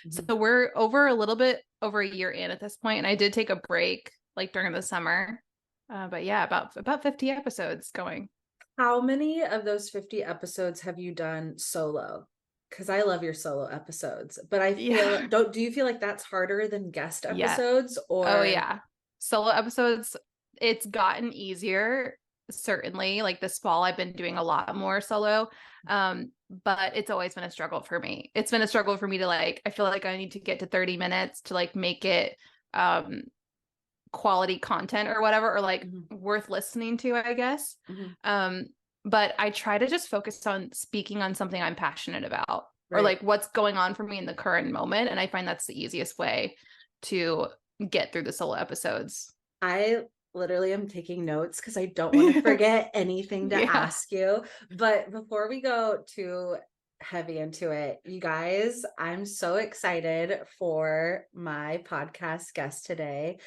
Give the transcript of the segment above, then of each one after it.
So we're over a little bit over a year in at this point, and I did take a break like during the summer. But yeah, about 50 episodes going. How many of those 50 episodes have you done solo? Because I love your solo episodes, but I feel, Yeah. do you feel like that's harder than guest Yeah. episodes Oh or? yeah. Solo episodes, it's gotten easier, certainly. Like this fall, I've been doing a lot more solo. But it's always been a struggle for me. It's been a struggle for me to like, I feel like I need to get to 30 minutes to like make it quality content or whatever, or like worth listening to, I guess. Um, but I try to just focus on speaking on something I'm passionate about or Right. like what's going on for me in the current moment. And I find that's the easiest way to get through the solo episodes. I literally am taking notes because I don't want to forget anything to Yeah. ask you. But before we go too heavy into it, you guys, I'm so excited for my podcast guest today.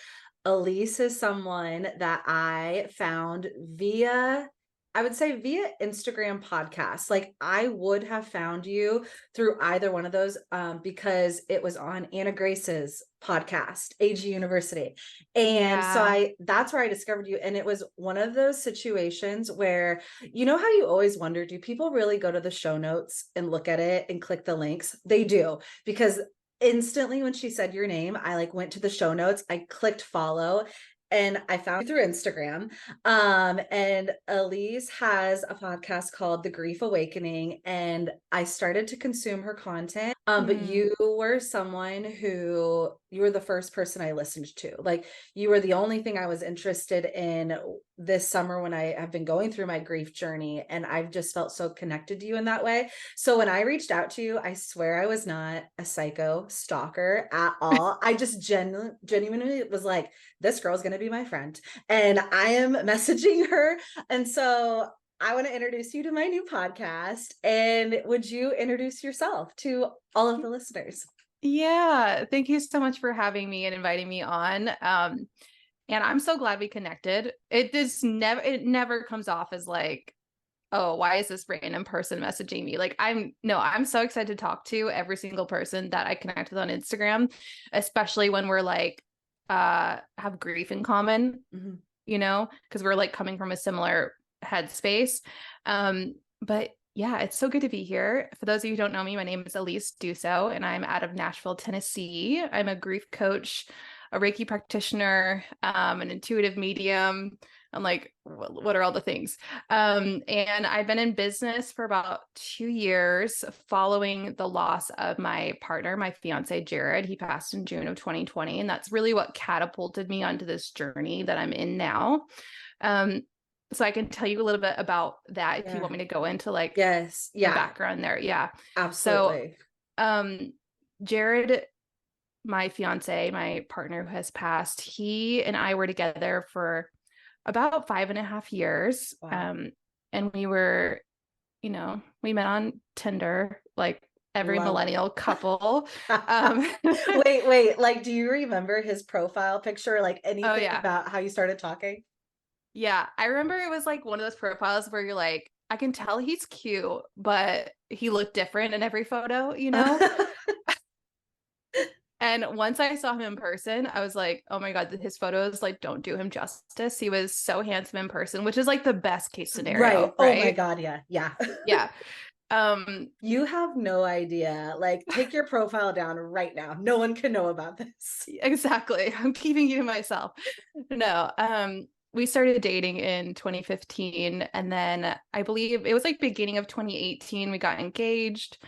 Alyse is someone that I found via, I would say via Instagram podcast. Like I would have found you through either one of those because it was on Anna Grace's podcast, AG University. And so Yeah. that's where I discovered you. And it was one of those situations where, you know how you always wonder, do people really go to the show notes and look at it and click the links? They do, because instantly when she said your name, I like went to the show notes, I clicked follow, and I found you through Instagram. And Alyse has a podcast called The Grief Awakening, and I started to consume her content. But Mm. you were someone who you were the first person I listened to. Like you were the only thing I was interested in this summer when I have been going through my grief journey, and I've just felt so connected to you in that way. So when I reached out to you, I swear I was not a psycho stalker at all. I just genuinely was like, this girl's going to be my friend. And I am messaging her. And so I want to introduce you to my new podcast. And would you introduce yourself to all of the listeners? Yeah. Thank you so much for having me and inviting me on. And I'm so glad we connected. It never comes off as like, oh, why is this random person messaging me? Like I'm so excited to talk to every single person that I connect with on Instagram, especially when we're like have grief in common, because we're like coming from a similar headspace. But yeah, it's so good to be here. For those of you who don't know me, my name is Alyse Dusseault, and I'm out of Nashville, Tennessee. I'm a grief coach, a Reiki practitioner, an intuitive medium. I'm like, what are all the things? And I've been in business for about 2 years following the loss of my partner, my fiance, Jared. He passed in June of 2020. And that's really what catapulted me onto this journey that I'm in now. So I can tell you a little bit about that if you want me to go into like Yes. the Yeah, background there. Yeah. So, absolutely. Jared, my fiance, my partner who has passed, he and I were together for about 5.5 years. Wow. And we met on Tinder, like every Love millennial couple. it. Um, Wait. Like, do you remember his profile picture? Like oh anything yeah. about how you started talking? Yeah. I remember it was like one of those profiles where you're like, I can tell he's cute, but he looked different in every photo, you know? And once I saw him in person, I was like, oh my God, his photos like don't do him justice. He was so handsome in person, which is like the best case Right. scenario, Oh my right? God. Yeah. Yeah. Yeah. Um, You have no idea. Like, take your profile down right now. No one can know about this. exactly. I'm keeping you to myself. No. We started dating in 2015, and then I believe it was like beginning of 2018, we got engaged,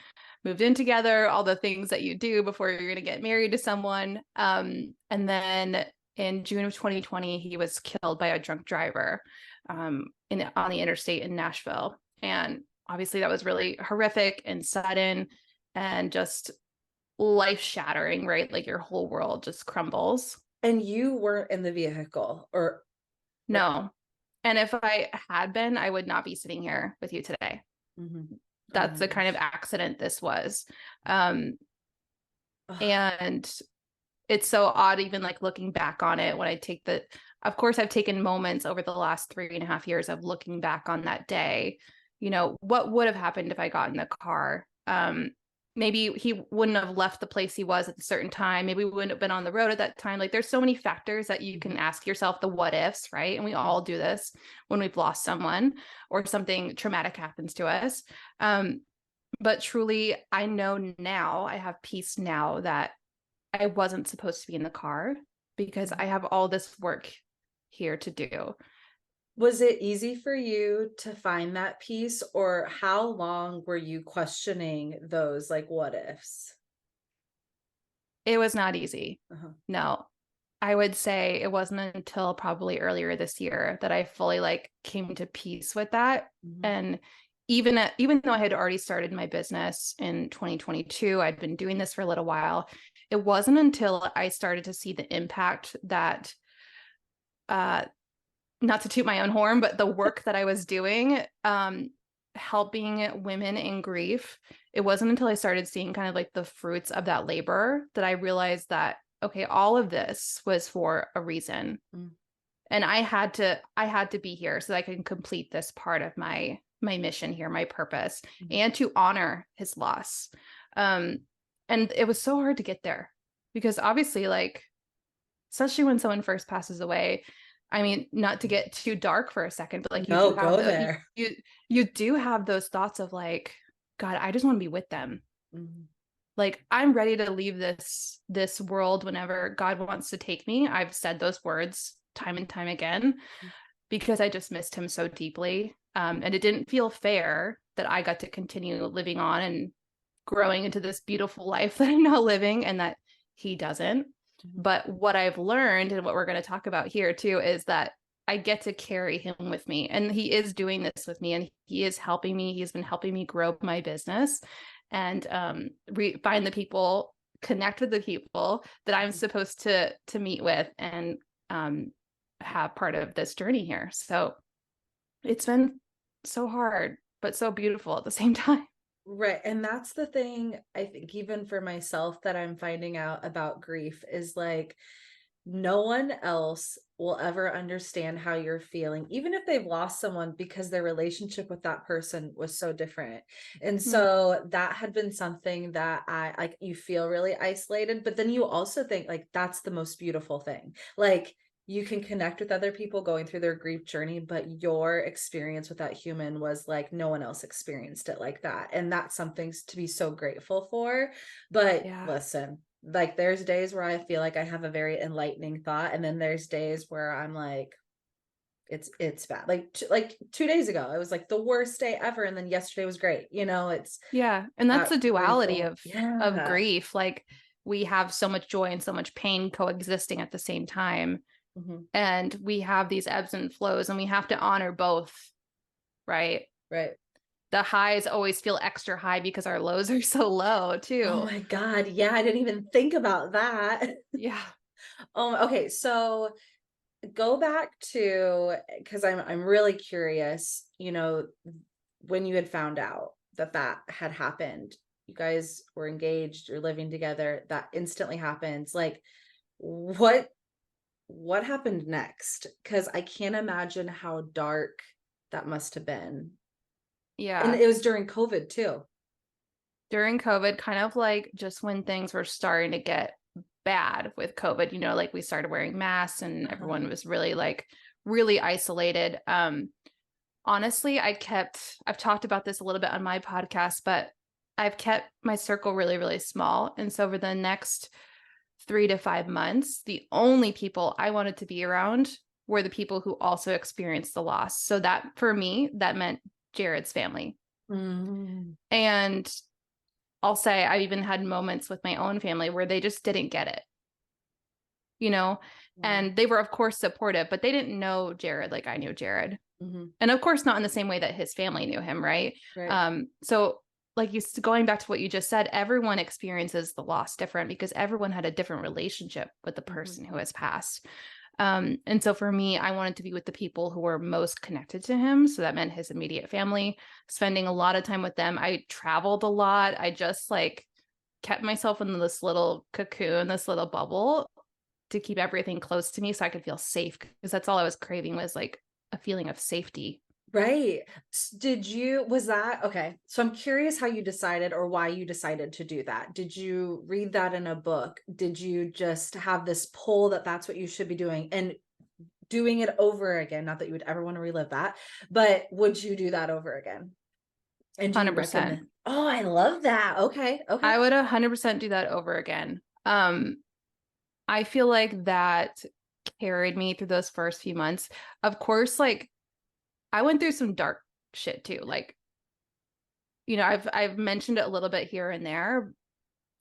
moved in together, all the things that you do before you're going to get married to someone. And then in June of 2020, he was killed by a drunk driver on the interstate in Nashville. And obviously that was really horrific and sudden and just life shattering, right? Like your whole world just crumbles. And you weren't in the vehicle or like, No. And if I had been, I would not be sitting here with you today. oh That's my the kind of gosh. accident this was. Um, Ugh. and it's so odd, even like looking back on it when of course, I've taken moments over the last 3.5 years of looking back on that day. What would have happened if I got in the car? maybe he wouldn't have left the place he was at a certain time. Maybe we wouldn't have been on the road at that time. Like there's so many factors that you can ask yourself the what ifs, right? And we all do this when we've lost someone or something traumatic happens to us. But truly, I know now, I have peace now that I wasn't supposed to be in the car because I have all this work here to do. Was it easy for you to find that peace, or how long were you questioning those like what ifs? It was not easy. Uh-huh. No, I would say it wasn't until probably earlier this year that I fully like came to peace with that. Mhm. And even though I had already started my business in 2022, I'd been doing this for a little while. It wasn't until I started to see the impact that, not to toot my own horn, but the work that I was doing, helping women in grief. It wasn't until I started seeing kind of like the fruits of that labor that I realized that, okay, all of this was for a reason. Mm. And I had to be here so that I can complete this part of my mission here, my purpose, and to honor his loss. And it was so hard to get there because obviously, like, especially when someone first passes away, I mean, not to get too dark for a second, but like you No, do have go there. you do have those thoughts of like, God, I just want to be with them. Mhm. Like I'm ready to leave this world whenever God wants to take me. I've said those words time and time again because I just missed him so deeply. And it didn't feel fair that I got to continue living on and growing into this beautiful life that I'm now living and that he doesn't. But what I've learned and what we're going to talk about here too is that I get to carry him with me. And he is doing this with me and he is helping me. He's been helping me grow my business and find the people, connect with the people that I'm supposed to meet with and have part of this journey here. So it's been so hard, but so beautiful at the same time. Right. And that's the thing, I think, even for myself, that I'm finding out about grief is like, no one else will ever understand how you're feeling, even if they've lost someone, because their relationship with that person was so different. And so that had been something that I like, you feel really isolated, but then you also think like that's the most beautiful thing. Like you can connect with other people going through their grief journey, but your experience with that human was like no one else experienced it like that. And that's something to be so grateful for. But Yeah. listen, like there's days where I feel like I have a very enlightening thought, and then there's days where I'm like, it's bad. Like 2 days ago, it was like the worst day ever, and then yesterday was great. It's Yeah. And that's that the duality grateful. of Yeah. grief. Like we have so much joy and so much pain coexisting at the same time. Mhm. And we have these ebbs and flows and we have to honor both, right? Right. The highs always feel extra high because our lows are so low Oh too. my God. Yeah, I didn't even think about that. Yeah. Okay, so go back to, because I'm really curious, when you had found out that that had happened, you guys were engaged, you're living together, that instantly happens. Like what what happened next? Because I can't imagine how dark that must have been. And Yeah. it was during COVID too. During COVID, kind of like just when things were starting to get bad with COVID, like we started wearing masks and Uh-huh. everyone was really like really isolated. Honestly, I've talked about this a little bit on my podcast, but I've kept my circle really, really small. And so over the next 3 to 5 months, the only people I wanted to be around were the people who also experienced the loss. So that for me, that meant Jared's family. Mm. And I'll say I've even had moments with my own family where they just didn't get it, Yeah. and they were, of course, supportive, but they didn't know Jared like I knew Jared. Mhm. And of course, not in the same way that his family knew him, right? Right. So like going back to what you just said, everyone experiences the loss different because everyone had a different relationship with the person who has passed. And so for me, I wanted to be with the people who were most connected to him. So that meant his immediate family, spending a lot of time with them. I traveled a lot. I just like kept myself in this little cocoon, this little bubble to keep everything close to me so I could feel safe because that's all I was craving was like a feeling of safety. Right. Was that okay? So I'm curious how you decided or why you decided to do that. Did you read that in a book? Did you just have this pull that that's what you should be doing and doing it over again? Not that you would ever want to relive that, but would you do that over again? And do you 100%. recommend? Oh, I love that. Okay. Okay. I would 100% do that over again. I feel like that carried me through those first few months. Of course, like I went through some dark shit too. Like, I've mentioned it a little bit here and there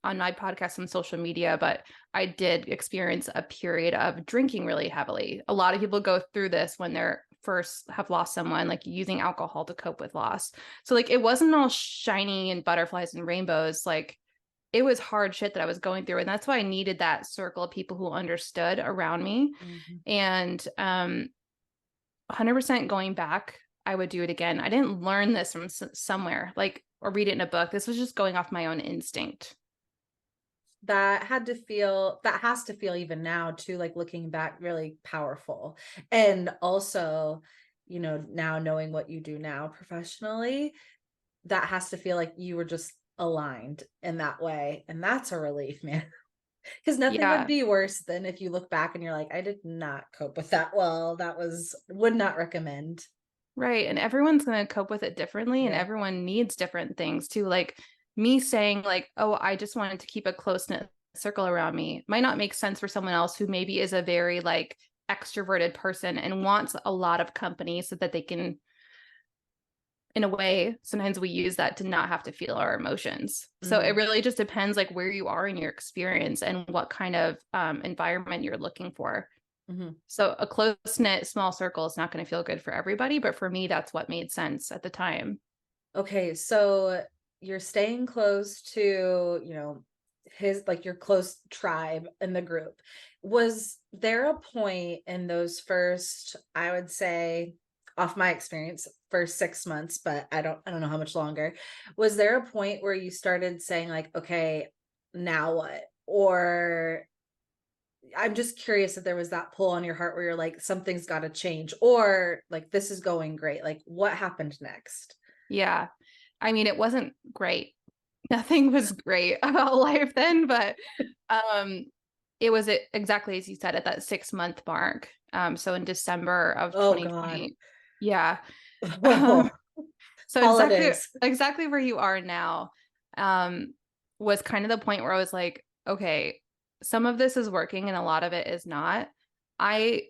on my podcast and social media, but I did experience a period of drinking really heavily. A lot of people go through this when they're first have lost someone, like using alcohol to cope with loss. So like it wasn't all shiny and butterflies and rainbows. Like it was hard shit that I was going through. And that's why I needed that circle of people who understood around me. Mhm. And 100% going back, I would do it again. I didn't learn this from somewhere, like, or read it in a book. This was just going off my own instinct. That has to feel even now too, like looking back, really powerful. And also, now knowing what you do now professionally, that has to feel like you were just aligned in that way. And that's a relief, man. Because nothing would Yeah, be worse than if you look back and you're like, I did not cope with that well. Would not recommend. right. And everyone's going to cope with it differently, and Yeah. everyone needs different things too. Like me saying, like, oh, I just wanted to keep a close knit circle around me might not make sense for someone else who maybe is a very like extroverted person and wants a lot of company so that they can, in a way, sometimes we use that to not have to feel our emotions. So it Mhm. really just depends like where you are in your experience and what kind of environment you're looking for. Mhm. So a close knit small circle is not going to feel good for everybody, but for me, that's what made sense at the time. Okay, so you're staying close to, his like your close tribe in the group. Was there a point in those first, I would say, off my experience, first 6 months, but I don't know how much longer. Was there a point where you started saying like, okay, now what? Or I'm just curious if there was that pull on your heart where you're like, something's got to change, or like, this is going great. Like, what happened next? Yeah. I mean, it wasn't great. Nothing was great about life then, but um, it was exactly as you said at that 6 month mark. So in December of Oh God. 2020. Yeah. Um, Oh, so holidays. exactly where you are now um, was kind of the point where I was like, okay, some of this is working and a lot of it is not. I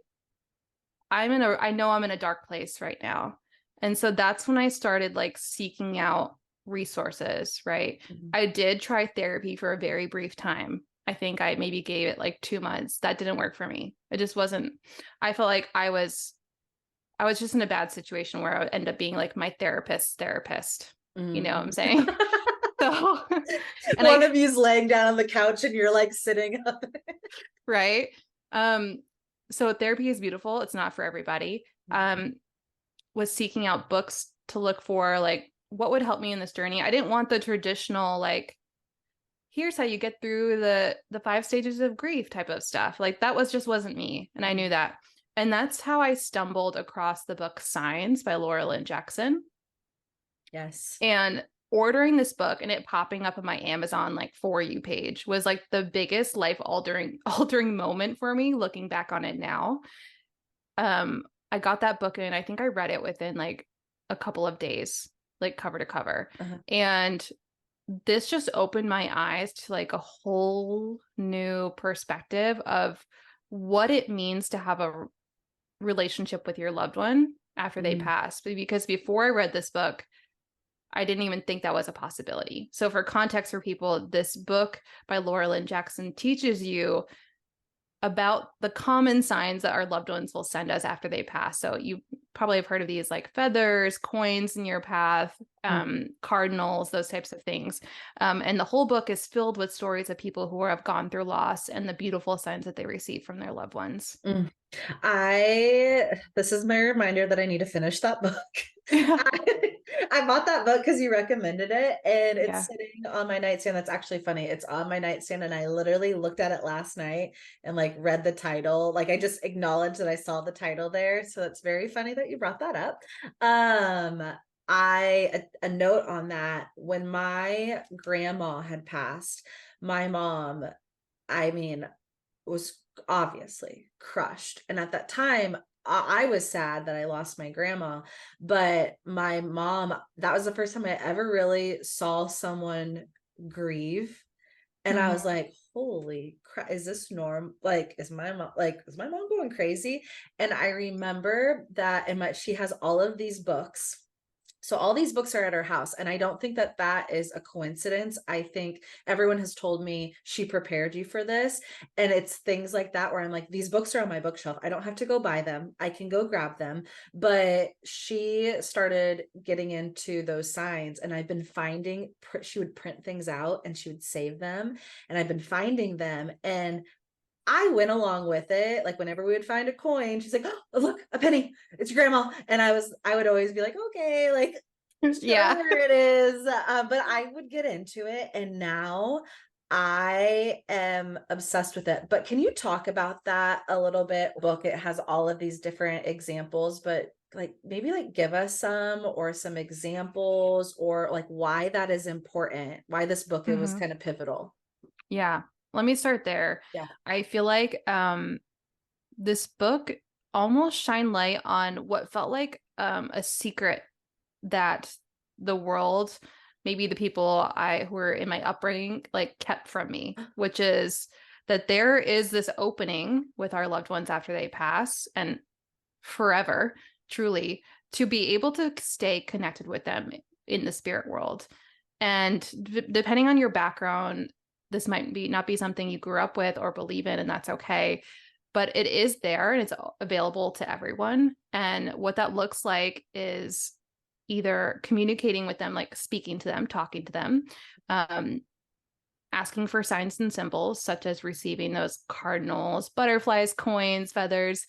I know I'm in a dark place right now. And so that's when I started like seeking out resources, right? Mhm. I did try therapy for a very brief time. I think I maybe gave it like 2 months. That didn't work for me. It just wasn't, I felt like I was just in a bad situation where I would end up being like my therapist's therapist. You know what I'm Mm. saying? So, and One I, of you's laying down on the couch and you're like sitting up. right. Um, so therapy is beautiful. It's not for everybody. Was seeking out books to look for like what would help me in this journey. I didn't want the traditional like here's how you get through the 5 stages of grief type of stuff. Like that wasn't me, and I knew that. And that's how I stumbled across the book Signs by Laura Lynn Jackson. Yes. And ordering this book and it popping up on my Amazon like for you page was like the biggest life altering moment for me looking back on it now. I got that book and I think I read it within like a couple of days, like cover to cover. Uh-huh. And this just opened my eyes to like a whole new perspective of what it means to have a relationship with your loved one after they Mm. pass. Because before I read this book, I didn't even think that was a possibility. So, for context for people, this book by Laura Lynn Jackson teaches you about the common signs that our loved ones will send us after they pass. So you probably have heard of these like feathers, coins in your path, Mm. cardinals, those types of things. And the whole book is filled with stories of people who have gone through loss and the beautiful signs that they receive from their loved ones. Mm. I This is my reminder that I need to finish that book. I bought that book because you recommended it, and it's Yeah. sitting on my nightstand. That's actually funny. It's on my nightstand, and I literally looked at it last night and like read the title. Like I just acknowledged that I saw the title there. So it's very funny that you brought that up. Um, a note on that, when my grandma had passed, my mom, I mean, was obviously crushed. And at that time, I was sad that I lost my grandma, but my mom, that was the first time I ever really saw someone grieve. And I Mhm. was like, holy crap, is this norm? Like, is my mom going crazy? And I remember that, and she has all of these books. So all these books are at her house, and I don't think that that is a coincidence. I think everyone has told me she prepared you for this, and it's things like that where I'm like, these books are on my bookshelf. I don't have to go buy them. I can go grab them. But she started getting into those signs, and I've been finding she would print things out and she would save them, and I've been finding them, and I went along with it. Like whenever we would find a coin, she's like, "Oh, look, a penny. It's your grandma." And I would always be like, "Okay, like show her Yeah. where it is." But I would get into it, and now I am obsessed with it. But can you talk about that a little bit? Book, it has all of these different examples, but like maybe like give us some or some examples or like why that is important, why this book it was Mhm. kind of pivotal. Yeah. Let me start there. Yeah. I feel like this book almost shine light on what felt like a secret that the world, maybe the people who were in my upbringing, like kept from me, which is that there is this opening with our loved ones after they pass and forever, truly, to be able to stay connected with them in the spirit world. And depending on your background, this might be not be something you grew up with or believe in, and that's okay. But it is there and it's available to everyone. And what that looks like is either communicating with them, like speaking to them, talking to them, um, asking for signs and symbols, such as receiving those cardinals, butterflies, coins, feathers.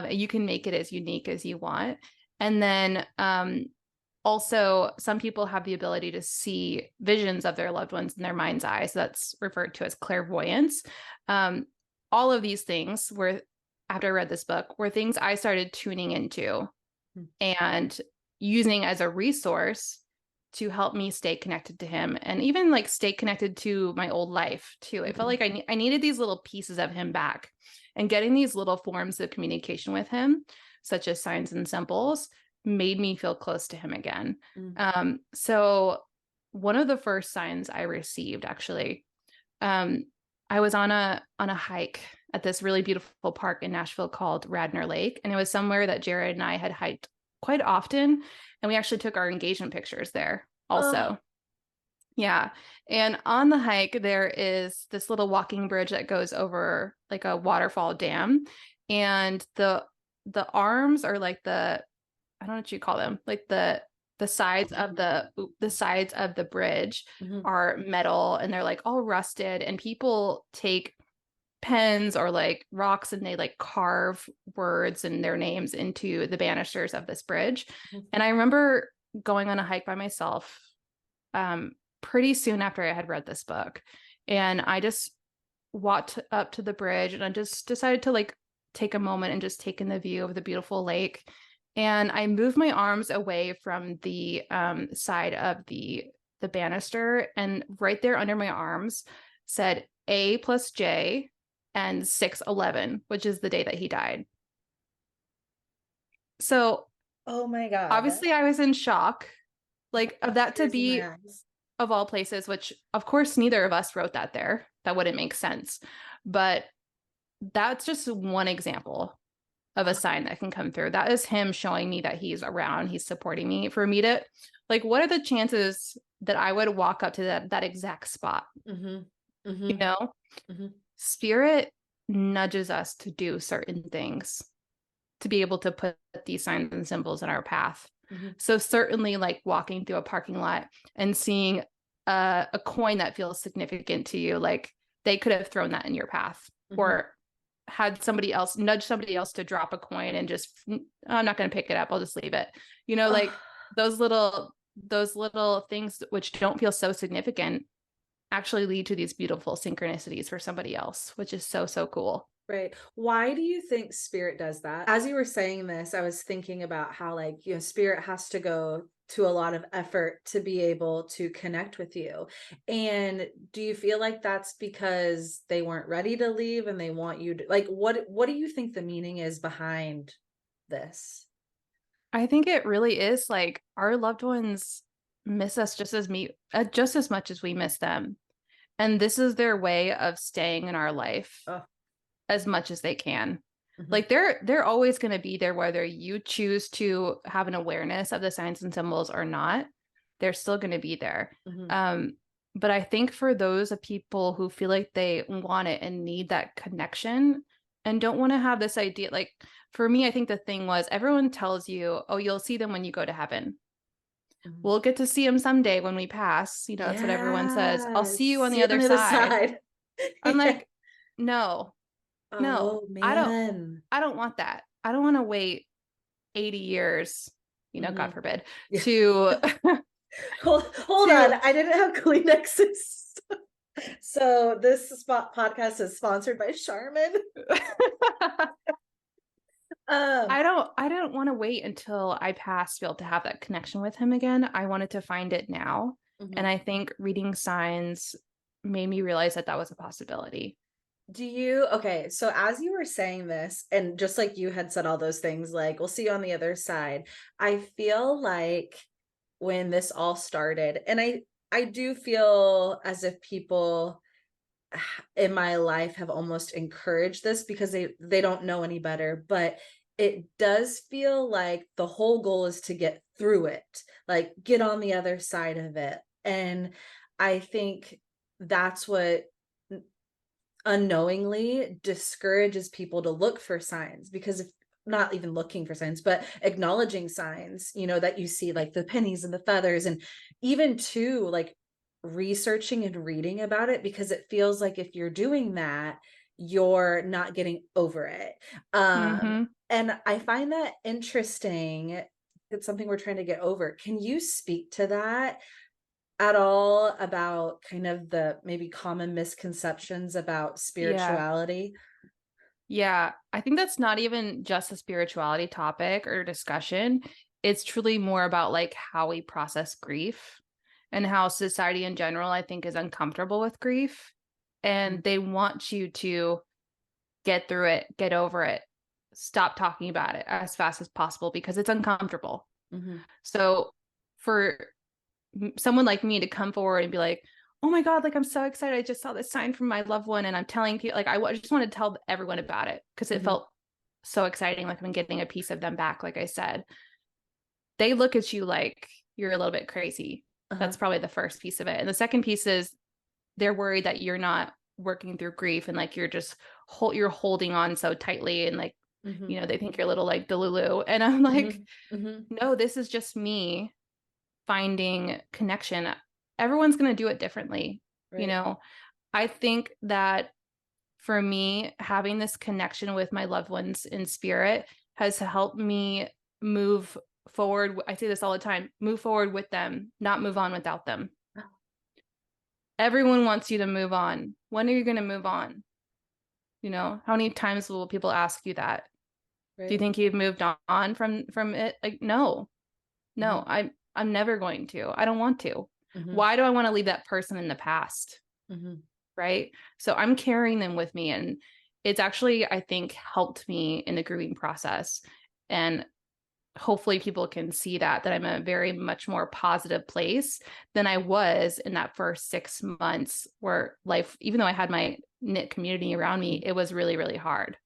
You can make it as unique as you want. And then also, some people have the ability to see visions of their loved ones in their mind's eye. So that's referred to as clairvoyance. Um, all of these things were, after I read this book, were things I started tuning into and using as a resource to help me stay connected to him and even like stay connected to my old life too. I felt like I needed these little pieces of him back, and getting these little forms of communication with him, such as signs and symbols, made me feel close to him again. So one of the first signs I received, actually, I was on a hike at this really beautiful park in Nashville called Radnor Lake, and it was somewhere that Jared and I had hiked quite often, and we actually took our engagement pictures there Oh, also. Yeah. And on the hike, there is this little walking bridge that goes over like a waterfall dam. And the arms are like I don't know what you call them, like the sides of the sides of the bridge mhm. are metal and they're like all rusted, and people take pens or like rocks and they like carve words and their names into the banisters of this bridge. And I remember going on a hike by myself pretty soon after I had read this book. And I just walked up to the bridge and I just decided to like take a moment and just take in the view of the beautiful lake. And I moved my arms away from the side of the banister, and right there under my arms said A plus J and 6/11, which is the day that he died. So Oh my God. obviously I was in shock, like of that to Tears in be my eyes. of all places, which of course neither of us wrote that there. That wouldn't make sense. But that's just one example of a sign that can come through. That is him showing me that he's around, he's supporting me. For me to like, what are the chances that I would walk up to that exact spot? Mhm. You Mhm. know, Mhm. spirit nudges us to do certain things to be able to put these signs and symbols in our path. Mhm. So certainly like walking through a parking lot and seeing a coin that feels significant to you, like they could have thrown that in your path Mhm. or had somebody else nudge somebody else to drop a coin and just, I'm not going to pick it up. I'll just leave it. You know, Oh, like those little those little things which don't feel so significant actually lead to these beautiful synchronicities for somebody else, which is so, so cool. Right. Why do you think spirit does that? As you were saying this, I was thinking about how, like, spirit has to go to a lot of effort to be able to connect with you. And do you feel like that's because they weren't ready to leave and they want you to, like, what do you think the meaning is behind this? I think it really is like our loved ones miss us just as much as we miss them. And this is their way of staying in our life Oh, as much as they can. mhm, Like they're always going to be there whether you choose to have an awareness of the signs and symbols or not. They're still going to be there. mhm. Um, but I think for those of people who feel like they want it and need that connection and don't want to have this idea, like for me, I think the thing was everyone tells you, oh, you'll see them when you go to heaven. Mhm. We'll get to see them someday when we pass. You know, that's what everyone says. I'll see Yes. you on See the you on other the other side. side. I'm Yeah. like, no, no, Oh I don't man. I don't want that. I don't want to wait 80 years, God Mhm. forbid, Yeah. to Hold on. to I didn't have Kleenexes. So this spot podcast is sponsored by Charmin. Um, I don't want to wait until I pass to be able to have that connection with him again. I wanted to find it now. And mhm. I think reading signs made me realize that that was a possibility. Do you okay, so as you were saying this, and just like you had said all those things, like, we'll see you on the other side. I feel like when this all started, and I do feel as if people in my life have almost encouraged this because they don't know any better, but it does feel like the whole goal is to get through it, like get on the other side of it. And I think that's what unknowingly discourages people to look for signs, because if not even looking for signs but acknowledging signs, that you see, like the pennies and the feathers, and even too, like, researching and reading about it, because it feels like if you're doing that, you're not getting over it. Mm-hmm. And I find that interesting. It's something we're trying to get over. Can you speak to that at all, about kind of the maybe common misconceptions about Yeah. spirituality? Yeah. I think that's not even just a spirituality topic or discussion. It's truly more about like how we process grief and how society in general, I think, is uncomfortable with grief. Mhm, And they want you to get through it, get over it, stop talking about it as fast as possible because it's uncomfortable. mhm, So for someone like me to come forward and be like, oh my God, like I'm so excited. I just saw this sign from my loved one and I'm telling people, like, I just want to tell everyone about it because it mhm, felt so exciting. Like I'm getting a piece of them back. Like I said, they look at you like you're a little bit crazy. uh-huh, That's probably the first piece of it. And the second piece is they're worried that you're not working through grief and like you're just you're holding on so tightly and like, mhm, they think you're a little like Delulu. And I'm like, mhm, mhm, no, this is just me finding connection. Everyone's going to do it differently. You right, know, I think that for me, having this connection with my loved ones in spirit has helped me move forward. I say this all the time, move forward with them, not move on without them. Everyone wants you to move on. When are you going to move on? How many times will people ask you that? Do you right, think you've moved on from it? Like, no, no, mhm, I'm never going to. I don't want to. mhm, Why do I want to leave that person in the past? mhm, Right. So I'm carrying them with me. And it's actually, I think, helped me in the grieving process. And hopefully people can see that I'm a very much more positive place than I was in that first 6 months where life, even though I had my knit community around me, mhm. it was really, really hard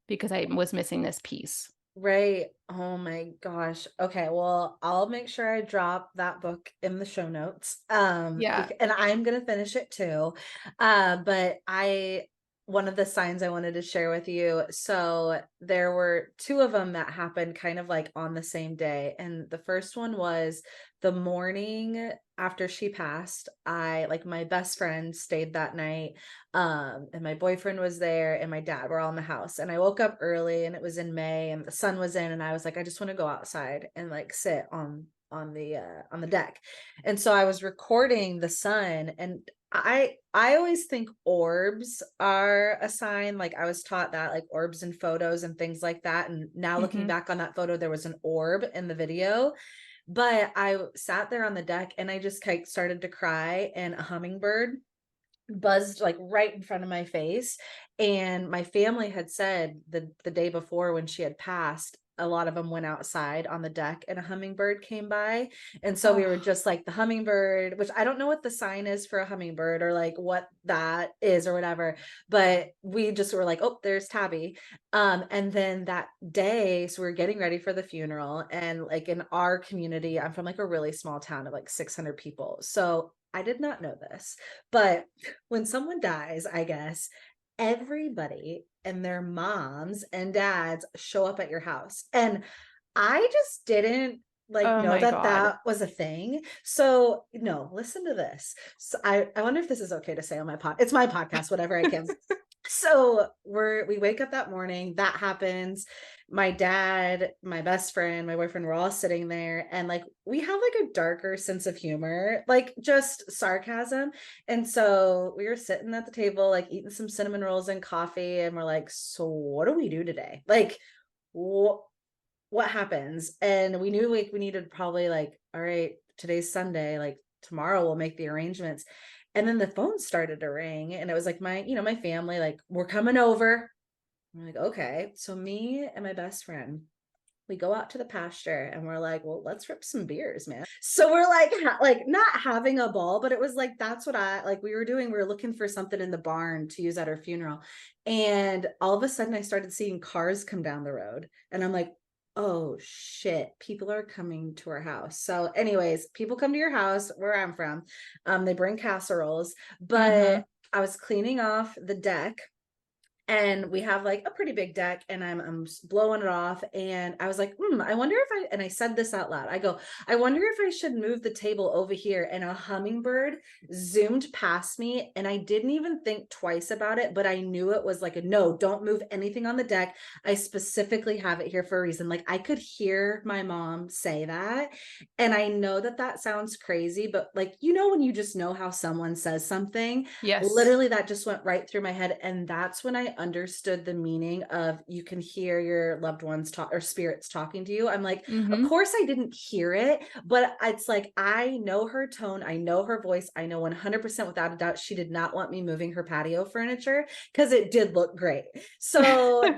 because I was missing this piece. Right. Oh my gosh. Okay, well, I'll make sure I drop that book in the show notes. Yeah. And I'm gonna finish it too. But I one of the signs I wanted to share with you. So there were two of them that happened kind of like on the same day. And the first one was the morning after she passed. I like my best friend stayed that night, and my boyfriend was there and my dad were all in the house, and I woke up early and it was in May and the sun was in, and I was like, I just want to go outside and like sit on on the deck. And so I was recording the sun, and I always think orbs are a sign. Like I was taught that, like orbs in photos and things like that. And now looking back on that photo, there was an orb in the video. But I sat there on the deck and I just like started to cry, and a hummingbird buzzed like right in front of my face. And my family had said the day before when she had passed, a lot of them went outside on the deck and a hummingbird came by. And so we were Oh, just like, the hummingbird, which I don't know what the sign is for a hummingbird or like what that is or whatever, but we just were like, oh, there's Tabby. And then that day, so we are getting ready for the funeral. And like in our community, I'm from like a really small town of like 600 people. So I did not know this, but when someone dies, I guess everybody and their moms and dads show up at your house. And I just didn't like oh know my that God. that was a thing. So no, listen to this. So I wonder if this is okay to say on my pod. It's my podcast, whatever I can. So we wake up that morning, that happens. My dad, my best friend, my boyfriend, we're all sitting there, and like we have like a darker sense of humor, like just sarcasm. And so we were sitting at the table, like eating some cinnamon rolls and coffee, and we're like, so what do we do today? Like, what happens? And we knew like we needed probably like, all right, today's Sunday, like tomorrow we'll make the arrangements. And then the phone started to ring, and it was like my family, like, we're coming over. I'm like, okay. So me and my best friend, we go out to the pasture and we're like, well, let's rip some beers, man. So we're like, like not having a ball, but it was like, that's what I like we were doing. We were looking for something in the barn to use at our funeral. And all of a sudden I started seeing cars come down the road, and I'm like, oh shit, people are coming to our house. So anyways, people come to your house where I'm from. They bring casseroles, but I was cleaning off the deck, and we have like a pretty big deck, and I'm blowing it off, and I was like, I wonder if and I said this out loud, I go, I wonder if I should move the table over here. And a hummingbird zoomed past me, and I didn't even think twice about it, but I knew it was like a no, don't move anything on the deck. I specifically have it here for a reason. Like I could hear my mom say that, and I know that that sounds crazy, but like, when you just know how someone says something. Yes. Literally, that just went right through my head. And that's when I understood the meaning of you can hear your loved ones talk, or spirits talking to you. I'm like, of course I didn't hear it, but it's like, I know her tone. I know her voice. I know 100% without a doubt, she did not want me moving her patio furniture because it did look great. So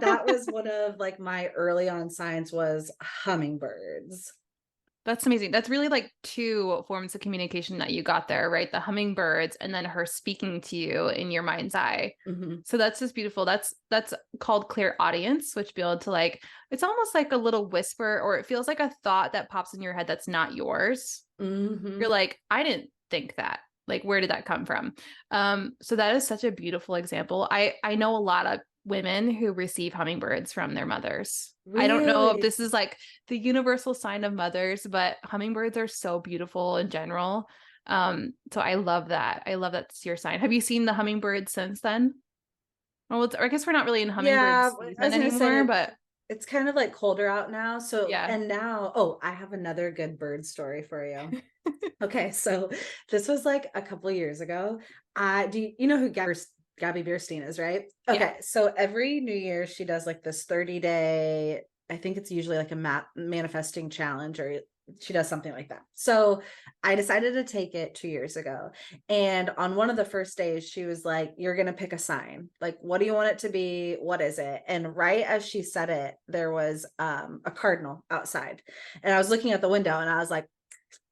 that was one of like my early on signs was hummingbirds. That's amazing. That's really like two forms of communication that you got there, right? The hummingbirds and then her speaking to you in your mind's eye. Mm-hmm. So that's just beautiful. That's called clear audience, which be able to like, it's almost like a little whisper, or it feels like a thought that pops in your head that's not yours. You're Mm-hmm. like, I didn't think that. Like, where did that come from? So that is such a beautiful example. I know a lot of women who receive hummingbirds from their mothers. I don't know if Really? this is like the universal sign of mothers, but hummingbirds are so beautiful in general. So I love that. I love that's your sign. Have you seen the hummingbird since then? Well, I guess we're not really in hummingbird Yeah, I season was gonna say anymore, but it's kind of like colder out now. So, yeah. and now, oh, I have another good bird story for you. Okay, so this was like a couple of years ago. You know who Gabby Bierstein is, right? Yeah. Okay, so every New Year she does like this 30-day, I think it's usually like a manifesting challenge, or she does something like that. So I decided to take it 2 years ago. And on one of the first days, she was like, you're going to pick a sign. Like, what do you want it to be? What is it? And right as she said it, there was a cardinal outside. And I was looking at the window and I was like,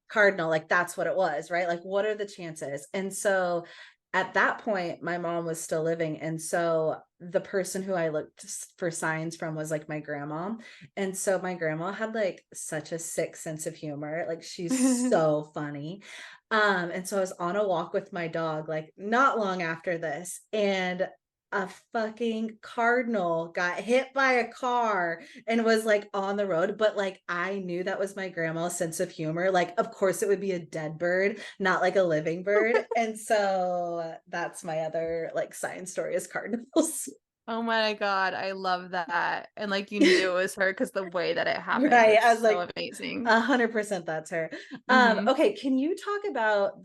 cardinal, like that's what it was, right? Like, what are the chances? And so at that point, my mom was still living. And so the person who I looked for signs from was like my grandma. And so my grandma had like such a sick sense of humor. Like she's so funny. And so I was on a walk with my dog, like not long after this, and a fucking cardinal got hit by a car and was like on the road. But like I knew that was my grandma's sense of humor. Like, of course it would be a dead bird, not like a living bird. And so that's my other like sign story is cardinals. Oh my God, I love that. And like you knew it was her because the way that it happened, Right. I it's was so like, amazing. 100% that's her. Hmm. Okay, can you talk about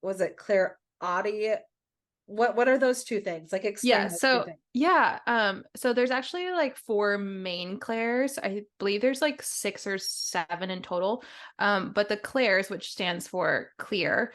was it clear audio? What are those two things? Like explain Yeah, those two so things. yeah, so there's actually like four main clairs. I believe there's like six or seven in total. But the clairs, which stands for clear,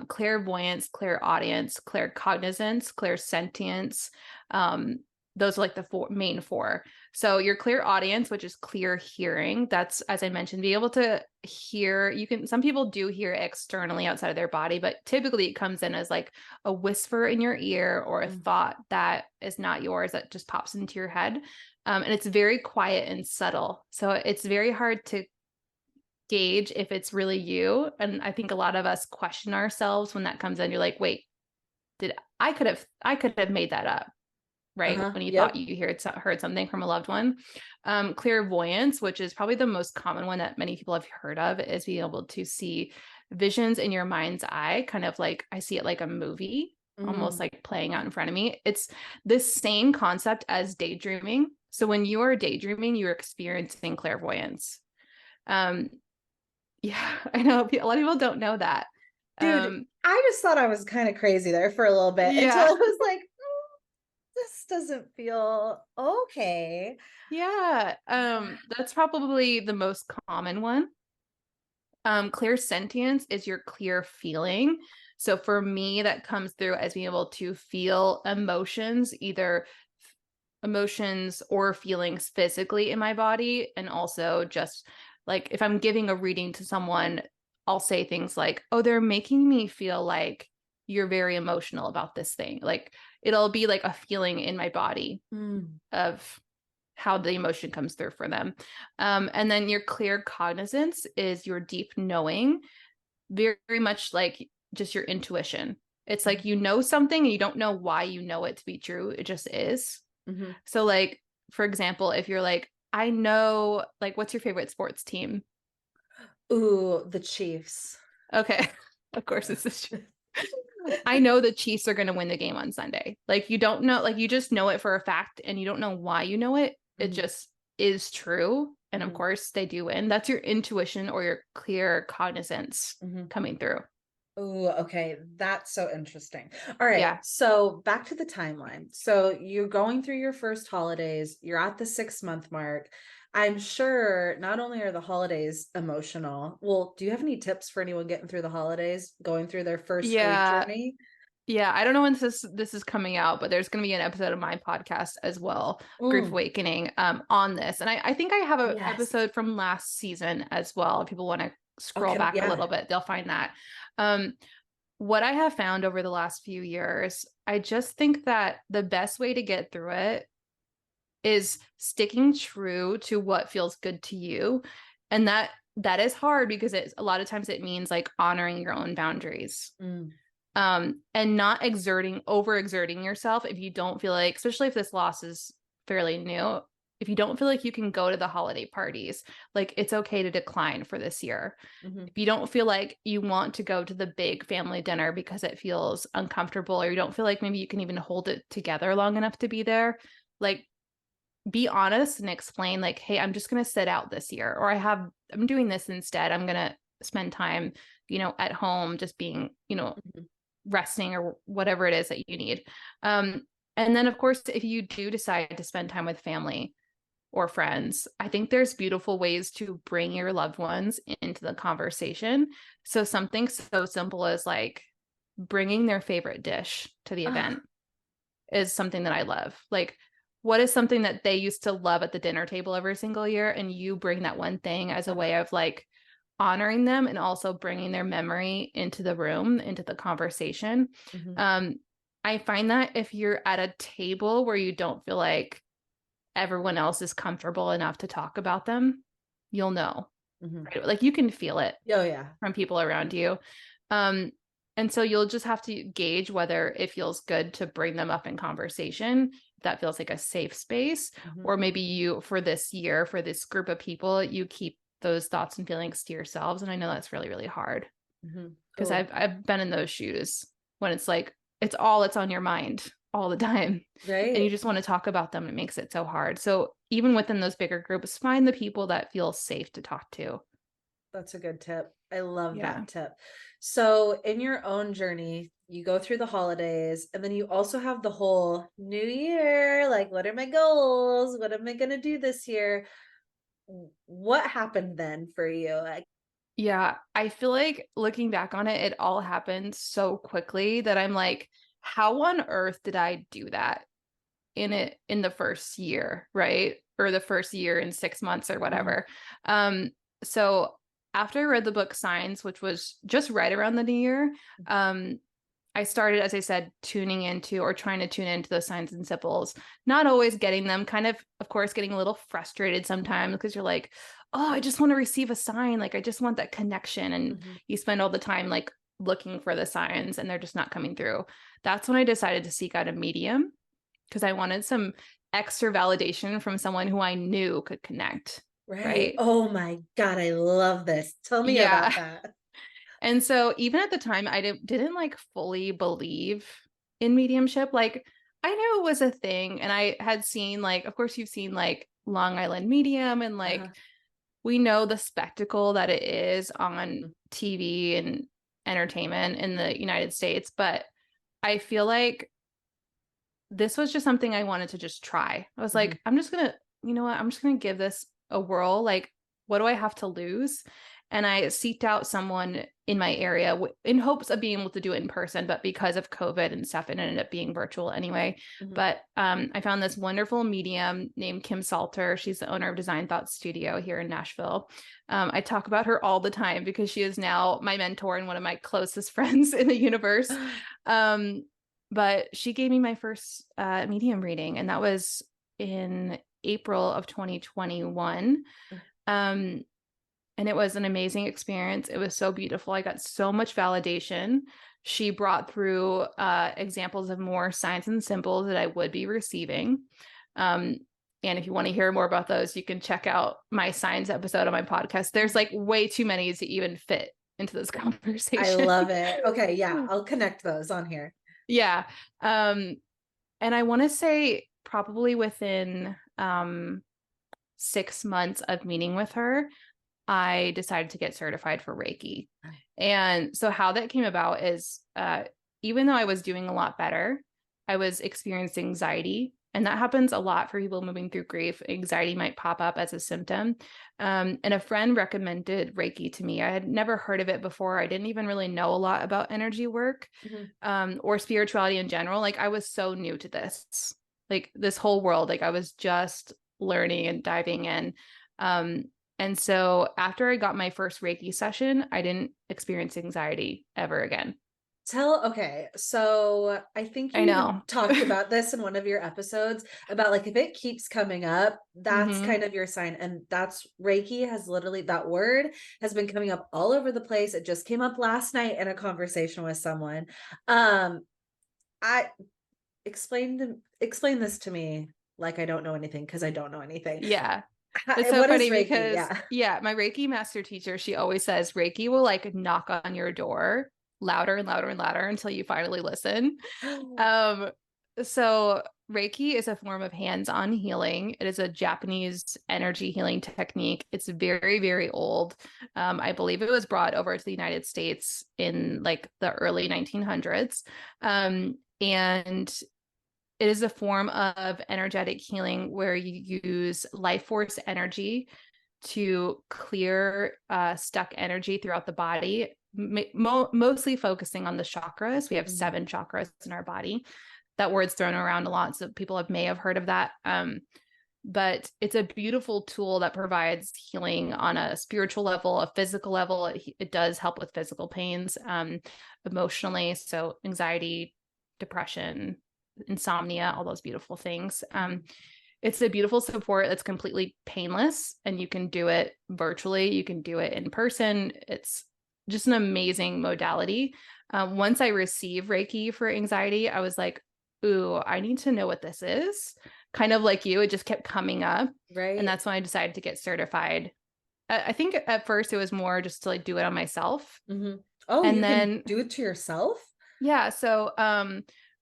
clairvoyance, clairaudience, claircognizance, clairsentience, um, those are like the main four. So your clear audience, which is clear hearing, that's, as I mentioned, be able to hear. You can, some people do hear externally outside of their body, but typically it comes in as like a whisper in your ear or a Mm. thought that is not yours that just pops into your head. And it's very quiet and subtle. So it's very hard to gauge if it's really you. And I think a lot of us question ourselves when that comes in. You're like, wait, did I could have made that up, right? Uh-huh. When you thought Yep. you heard something from a loved one. Clairvoyance, which is probably the most common one that many people have heard of, is being able to see visions in your mind's eye, kind of like I see it like a movie, almost Mm. like playing out in front of me. It's the same concept as daydreaming. So when you are daydreaming, you're experiencing clairvoyance. Um, yeah, I know a lot of people don't know that. Dude, Um, I just thought I was kind of crazy there for a little bit until yeah, I was like, this doesn't feel okay. yeah. That's probably the most common one. Clear sentience is your clear feeling. So for me, that comes through as being able to feel emotions, either emotions or feelings physically in my body. And also just like if I'm giving a reading to someone, I'll say things like, oh, they're making me feel like you're very emotional about this thing. Like it'll be like a feeling in my body Mm. of how the emotion comes through for them. And then your clear cognizance is your deep knowing, very, very much like just your intuition. It's like you know something and you don't know why you know it to be true. It just is. Mm-hmm. So, like, for example, if you're like, I know, like, what's your favorite sports team? Ooh, the Chiefs. Okay. Of course, it's this. I know the Chiefs are going to win the game on Sunday. Like, you don't know, like, you just know it for a fact and you don't know why you know it. It Mhm, just is true. And of mhm, course, they do win. That's your intuition or your clear cognizance mhm. coming through. Ooh, okay. That's so interesting. All right. Yeah. So back to the timeline. So you're going through your first holidays, you're at the 6 month mark. I'm sure not only are the holidays emotional, well, do you have any tips for anyone getting through the holidays, going through their first grief Yeah. journey? Yeah, I don't know when this is coming out, but there's going to be an episode of my podcast as well, Grief Mm, Awakening, on this. And I think I have an yes. episode from last season as well. If people want to scroll Okay. back a Yeah. little bit, they'll find that. Um, what I have found over the last few years, I just think that the best way to get through it is sticking true to what feels good to you. And that is hard because it's a lot of times it means like honoring your own boundaries, Mm, and not overexerting yourself if you don't feel like, especially if this loss is fairly new, if you don't feel like you can go to the holiday parties, like it's okay to decline for this year. mhm, If you don't feel like you want to go to the big family dinner because it feels uncomfortable, or you don't feel like maybe you can even hold it together long enough to be there, like be honest and explain like, hey, I'm just going to sit out this year, or I'm doing this instead. I'm going to spend time, at home, just being, mhm. resting or whatever it is that you need. And then, of course, if you do decide to spend time with family or friends, I think there's beautiful ways to bring your loved ones into the conversation. So, something so simple as like bringing their favorite dish to the Ah, event is something that I love. Like, what is something that they used to love at the dinner table every single year? And you bring that one thing as a way of like honoring them and also bringing their memory into the room, into the conversation. mhm, Um, I find that if you're at a table where you don't feel like everyone else is comfortable enough to talk about them, you'll know, mhm. right? Like you can feel it Oh, yeah. from people around you. Um, and so you'll just have to gauge whether it feels good to bring them up in conversation, if that feels like a safe space, Mhm, or maybe you, for this year, for this group of people, you keep those thoughts and feelings to yourselves. And I know that's really, really hard mhm. because Oh, I've been in those shoes when it's like it's on your mind. all the time. And you Right. just want to talk about them. It makes it so hard. So even within those bigger groups, find the people that feel safe to talk to. That's a good tip. I love Yeah. that tip. So, in your own journey, you go through the holidays and then you also have the whole new year. Like, what are my goals? What am I going to do this year? What happened then for you? Like, Yeah. I feel like looking back on it, it all happened so quickly that I'm like, how on earth did I do that in the first year, right? Or the first year in 6 months or mhm, whatever. Um, so after I read the book Signs, which was just right around the new year, um, I started, as I said, tuning into or trying to tune into those signs and symbols, not always getting them, kind of course, getting a little frustrated sometimes because you're like, oh, I just want to receive a sign. Like, I just want that connection. And mhm. you spend all the time like looking for the signs and they're just not coming through. That's when I decided to seek out a medium because I wanted some extra validation from someone who I knew could connect. Right. Right. Oh my God, I love this. Tell me Yeah. about that. And so even at the time, I didn't like fully believe in mediumship. Like I knew it was a thing. And I had seen like, of course, you've seen like Long Island Medium and like Uh-huh. we know the spectacle that it is on Mm, TV and entertainment in the United States. But I feel like this was just something I wanted to just try. I was mhm. like, I'm just gonna, you know what? I'm just gonna give this a whirl. Like, what do I have to lose? And I seeked out someone in my area in hopes of being able to do it in person, but because of COVID and stuff, it ended up being virtual anyway. Mhm. But I found this wonderful medium named Kim Salter. She's the owner of Design Thought Studio here in Nashville. I talk about her all the time because she is now my mentor and one of my closest friends in the universe. Um, but she gave me my first medium reading, and that was in April of 2021. Um, and it was an amazing experience. It was so beautiful. I got so much validation. She brought through examples of more signs and symbols that I would be receiving. Um, and if you want to hear more about those, you can check out my signs episode on my podcast. There's like way too many to even fit into this I conversation. love it. Okay, yeah, I'll connect those on here. Yeah. And I want to say probably within 6 months of meeting with her, I decided to get certified for Reiki. And so how that came about is even though I was doing a lot better, I was experiencing anxiety. And that happens a lot for people moving through grief. Anxiety might pop up as a symptom. And a friend recommended Reiki to me. I had never heard of it before. I didn't even really know a lot about energy work Mhm. or spirituality in general. Like I was so new to like this whole world. Like I was just learning and diving in. Um, and so after I got my first Reiki session, I didn't experience anxiety ever again. Okay, so I think I you even know. talked about this in one of your episodes about like if it keeps coming up, that's Hmm. kind of your sign. And that's Reiki has literally that word has been coming up all over the place. It just came up last night in a conversation with someone. Um, I explain this to me like I don't know anything because I don't know anything. Yeah. It's so What is funny Reiki? because, Yeah. yeah, my Reiki master teacher, she always says Reiki will like knock on your door louder and louder and louder until you finally listen. Um, so Reiki is a form of hands-on healing. It is a Japanese energy healing technique. It's very, very old. I believe it was brought over to the United States in like the early 1900s. And it is a form of energetic healing where you use life force energy to clear stuck energy throughout the body, mostly focusing on the chakras. We have Mhm. 7 chakras in our body. That word's thrown around a lot, so people may have heard of that. But it's a beautiful tool that provides healing on a spiritual level, a physical level. It does help with physical pains, emotionally, so anxiety, depression, insomnia, all those beautiful things. It's a beautiful support that's completely painless, and you can do it virtually. You can do it in person. It's just an amazing modality. Once I received Reiki for anxiety, I was like, ooh, I need to know what this is. Kind of like you, it just kept coming up. And Right. that's when I decided to get certified. I think at first it was more just to like do it on myself. Mhm. Oh, you And can then do it to yourself? yeah, so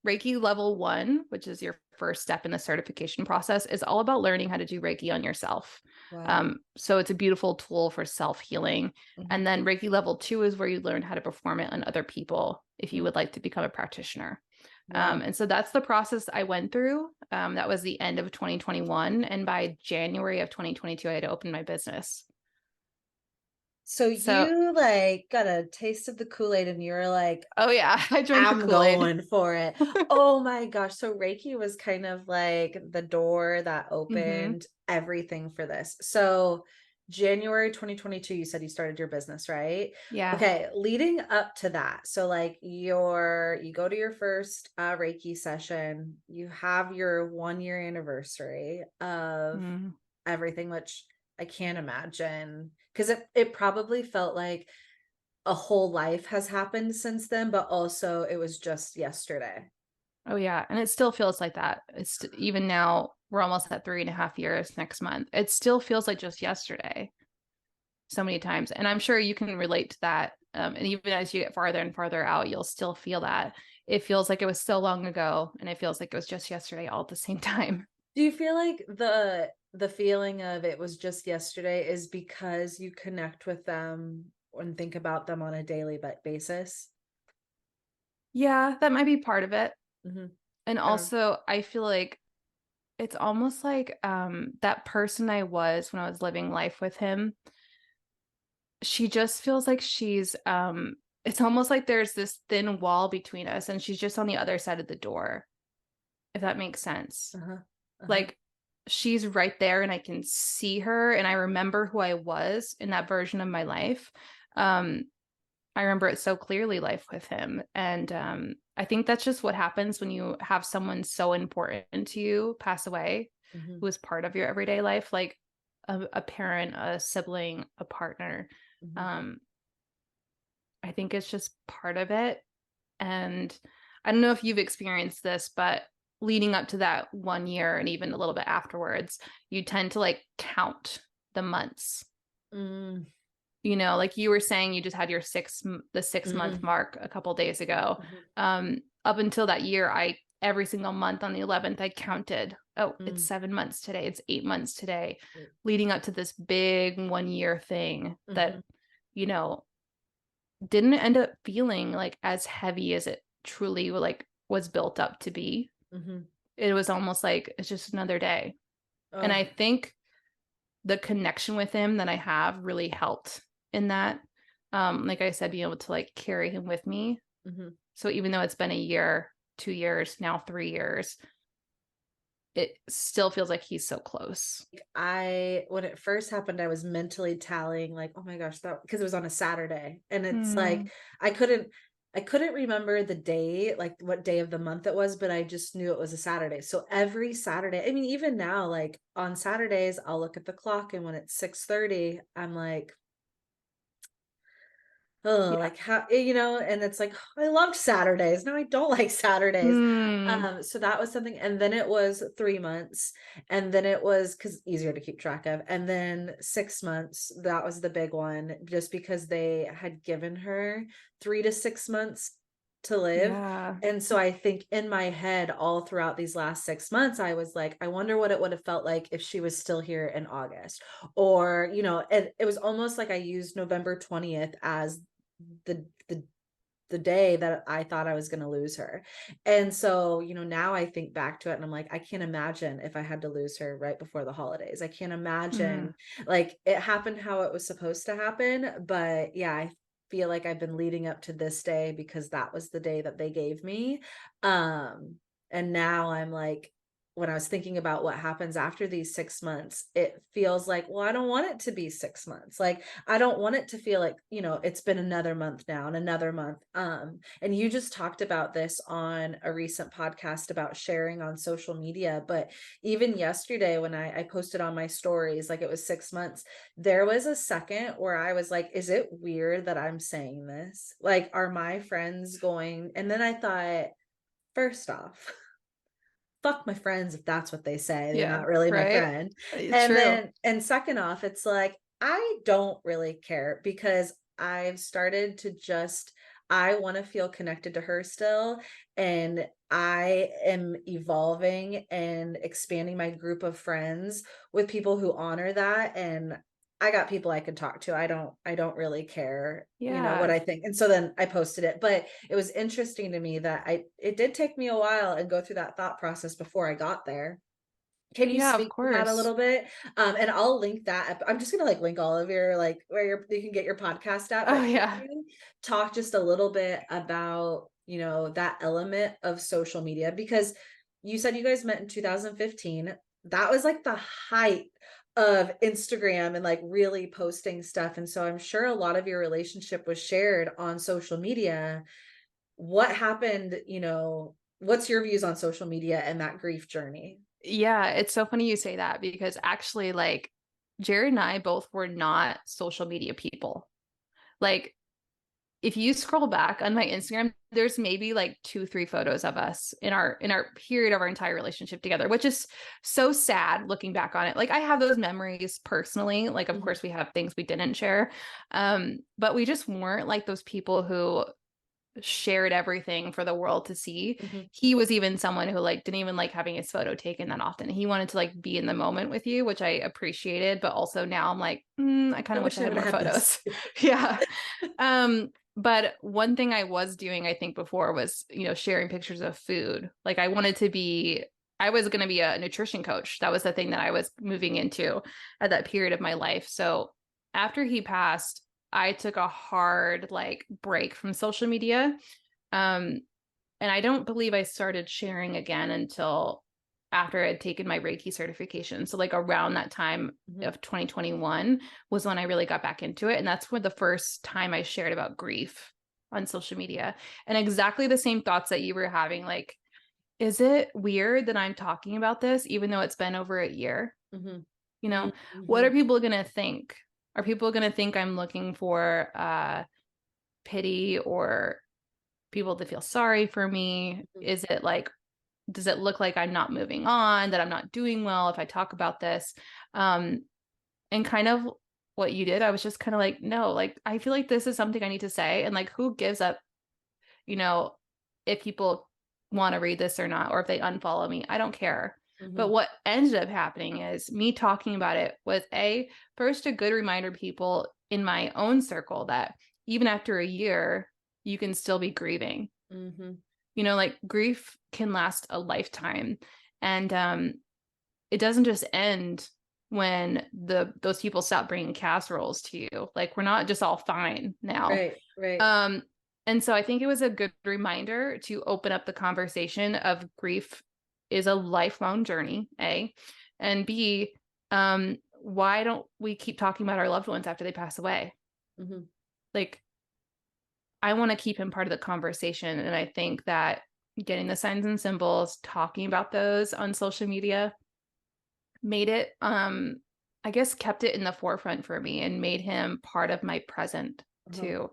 Reiki level 1, which is your first step in the certification process, is all about learning how to do Reiki on yourself. Wow. So it's a beautiful tool for self-healing. Mhm. And then Reiki level 2 is where you learn how to perform it on other people if you Mhm. would like to become a practitioner. Wow. And so that's the process I went through. That was the end of 2021. And by January of 2022, I had opened my business. So So, you like got a taste of the Kool-Aid and you're like, oh yeah, I drank the I'm Kool-Aid. going for it. Oh my gosh. So Reiki was kind of like the door that Hmm. opened everything for this. So January 2022, you said you started your business, right? Yeah. Okay, leading up to that. So like you go to your first Reiki session, you have your 1 year anniversary of Mm. everything, which I can't imagine because it probably felt like a whole life has happened since then, but also it was just yesterday. Oh yeah, and it still feels like that. Even now, we're almost at 3.5 years next month. It still feels like just yesterday so many times, and I'm sure you can relate to that. And even as you get farther and farther out, you'll still feel that. It feels like it was so long ago, and it feels like it was just yesterday all at the same time. Do you feel like the feeling of it was just yesterday is because you connect with them and think about them on a daily basis? Yeah, that might be part of it. Mhm. And Yeah. also, I feel like it's almost like that person I was when I was living life with him. She just feels like it's almost like there's this thin wall between us and she's just on the other side of the door, if that makes sense. Uh-huh. Uh-huh. Like she's right there and I can see her and I remember who I was in that version of my life. Um, I remember it so clearly, life with him. And I think that's just what happens when you have someone so important to you pass away, Mhm. who is part of your everyday life, like a parent, a sibling, a partner. Mhm. Um, I think it's just part of it. And I don't know if you've experienced this, but leading up to that 1 year and even a little bit afterwards, you tend to like count the months. Mm. Like you were saying, you just had the 6 month Mhm. mark a couple days ago. Mhm. Up until that year, I every single month on the 11th, I counted. Oh, it's Mm. 7 months today. It's 8 months today, Mm. leading up to this big 1 year thing that Mhm. you know didn't end up feeling like as heavy as it truly like was built up to be. Mhm. It was almost like it's just another day. And Oh. I think the connection with him that I have really helped in that. Like I said, being able to like carry him with me. Mhm. So even though it's been a year, 2 years, now 3 years, it still feels like he's so close. When it first happened, I was mentally tallying like, "Oh my gosh, that," because it was on a Saturday, and it's like Mm, I couldn't I couldn't remember the day, like what day of the month it was, but I just knew it was a Saturday. So every Saturday, I mean, even now, like on Saturdays, I'll look at the clock, and when it's 6:30, I'm like, oh, yeah. like how, and it's like, I loved Saturdays. No, I don't like Saturdays. Mm, So that was something. And then it was 3 months. And then it was because easier to keep track of. And then 6 months, that was the big one, just because they had given her 3 to 6 months to live. yeah. And so I think in my head, all throughout these last 6 months, I was like, I wonder what it would have felt like if she was still here in August. Or, it was almost like I used November 20th as the the the day that I thought I was going to lose her. And so, now I think back to it and I'm like, I can't imagine if I had to lose her right before the holidays. I can't Mm, imagine, like, it happened how it was supposed to happen, but yeah, I feel like I've been leading up to this day because that was the day that they gave me. And now I'm like, when I was thinking about what happens after these 6 months, it feels like, well, I don't want it to be 6 months. Like, I don't want it to feel like, it's been another month now and another month. And you just talked about this on a recent podcast about sharing on social media. But even yesterday, when I posted on my stories, like it was 6 months, there was a second where I was like, is it weird that I'm saying this? Like, are my friends going? And then I thought, first off, fuck my friends if that's what they say. They're yeah. not really my Right. friend. True. And second off, it's like, I don't really care because I've started to just, I want to feel connected to her still. And I am evolving and expanding my group of friends with people who honor that. And I got people I can talk to. I don't really care, what Yeah. I think. And so then I posted it, but it was interesting to me that it did take me a while and go through that thought process before I got there. Can you Yeah, of speak to that a course. little bit? And I'll link that I'm just gonna, like, link all of your, like, where you can get your podcast at, Oh but can yeah. you talk just a little bit about, that element of social media? Because you said you guys met in 2015. That was, like, the height of Instagram and, like, really posting stuff, and so I'm sure a lot of your relationship was shared on social media. What happened, what's your views on social media and that grief journey? Yeah, it's so funny you say that because actually, like, Jared and I both were not social media people. Like, if you scroll back on my Instagram, there's maybe like 2, 3 photos of us in our period of our entire relationship together, which is so sad looking back on it. Like, I have those memories personally. Like, of Mhm, course, we have things we didn't share. But we just weren't like those people who shared everything for the world to see. mhm. He was even someone who like didn't even like having his photo taken that often. He wanted to like be in the moment with you, which I appreciated, but also now I'm like, I kind I of wish wish I I had would more have had this. photos. Yeah. But one thing I was doing, I think before was, sharing pictures of food. Like I was going to be a nutrition coach. That was the thing that I was moving into at that period of my life. So after he passed, I took a hard like break from social media. Um, and I don't believe I started sharing again until after I had taken my Reiki certification. So like around that time Mhm, of 2021 was when I really got back into it. And that's when the first time I shared about grief on social media. And exactly the same thoughts that you were having, like, is it weird that I'm talking about this even though it's been over a year? mhm, You know, what are mhm, people going to think? Are people going to think I'm looking for pity or people to feel sorry for me? mhm. Is it like, does it look like I'm not moving on, that I'm not doing well if I talk about this? Um, and kind of what you did, I was just kind of like, no, like, I feel like this is something I need to say. And like, who gives up, you know, if people want to read this or not, or if they unfollow me? I don't care. But Mhm, what ended up happening is me talking about it was first a good reminder to people in my own circle that even after a year, you can still be grieving. mhm. Like grief can last a lifetime. And it doesn't just end when those people stop bringing casseroles to you. Like, we're not just all fine now. Right, right. Um, and so I think it was a good reminder to open up the conversation of grief is a lifelong journey, A, and B, why don't we keep talking about our loved ones after they pass away? Mhm, Like, I want to keep him part of the conversation. And I think that getting the signs and symbols, talking about those on social media made it, I guess kept it in the forefront for me and made him part of my present uh-huh. too.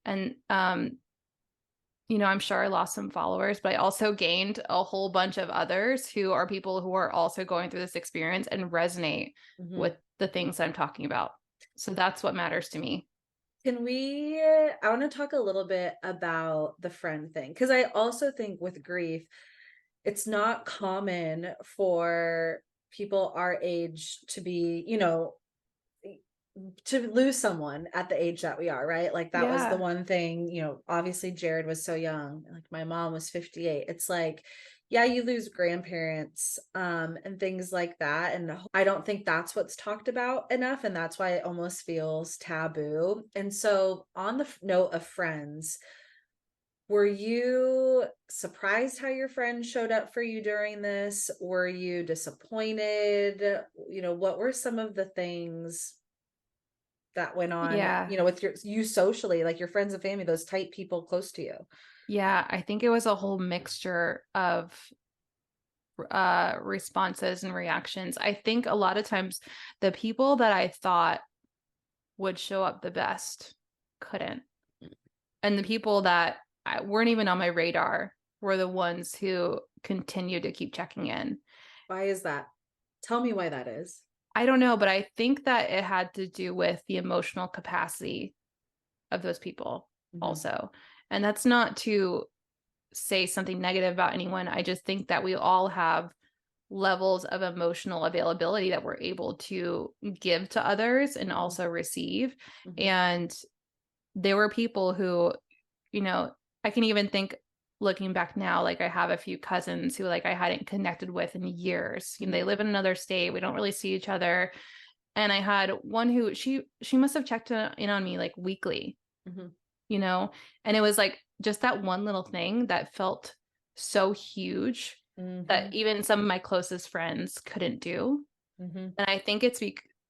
And, I'm sure I lost some followers, but I also gained a whole bunch of others who are people who are also going through this experience and resonate Mhm. with the things I'm talking about. So that's what matters to me. I want to talk a little bit about the friend thing because I also think with grief, it's not common for people our age to be, to lose someone at the age that we are, right? Like that was the Yeah. one thing, obviously Jared was so young, like my mom was 58. It's like, yeah, you lose grandparents and things like that. And I don't think that's what's talked about enough. And that's why it almost feels taboo. And so, on the note of friends, were you surprised how your friend showed up for you during this? Were you disappointed? What were some of the things that went on, Yeah. with you socially, like your friends and family, those tight people close to you? Yeah. I think it was a whole mixture of responses and reactions. I think a lot of times the people that I thought would show up the best couldn't. And the people that weren't even on my radar were the ones who continued to keep checking in. Why is that? Tell me why that is. I don't know, but I think that it had to do with the emotional capacity of those people Mhm, also. And that's not to say something negative about anyone. I just think that we all have levels of emotional availability that we're able to give to others and also receive. Mm-hmm. And there were people who, you know, I can even think looking back now, like I have a few cousins who like I hadn't connected with in years. You know, they live in another state. We don't really see each other. And I had one who she must have checked in on me like weekly, you know, and it was like just that one little thing that felt so huge that even some of my closest friends couldn't do. And I think it's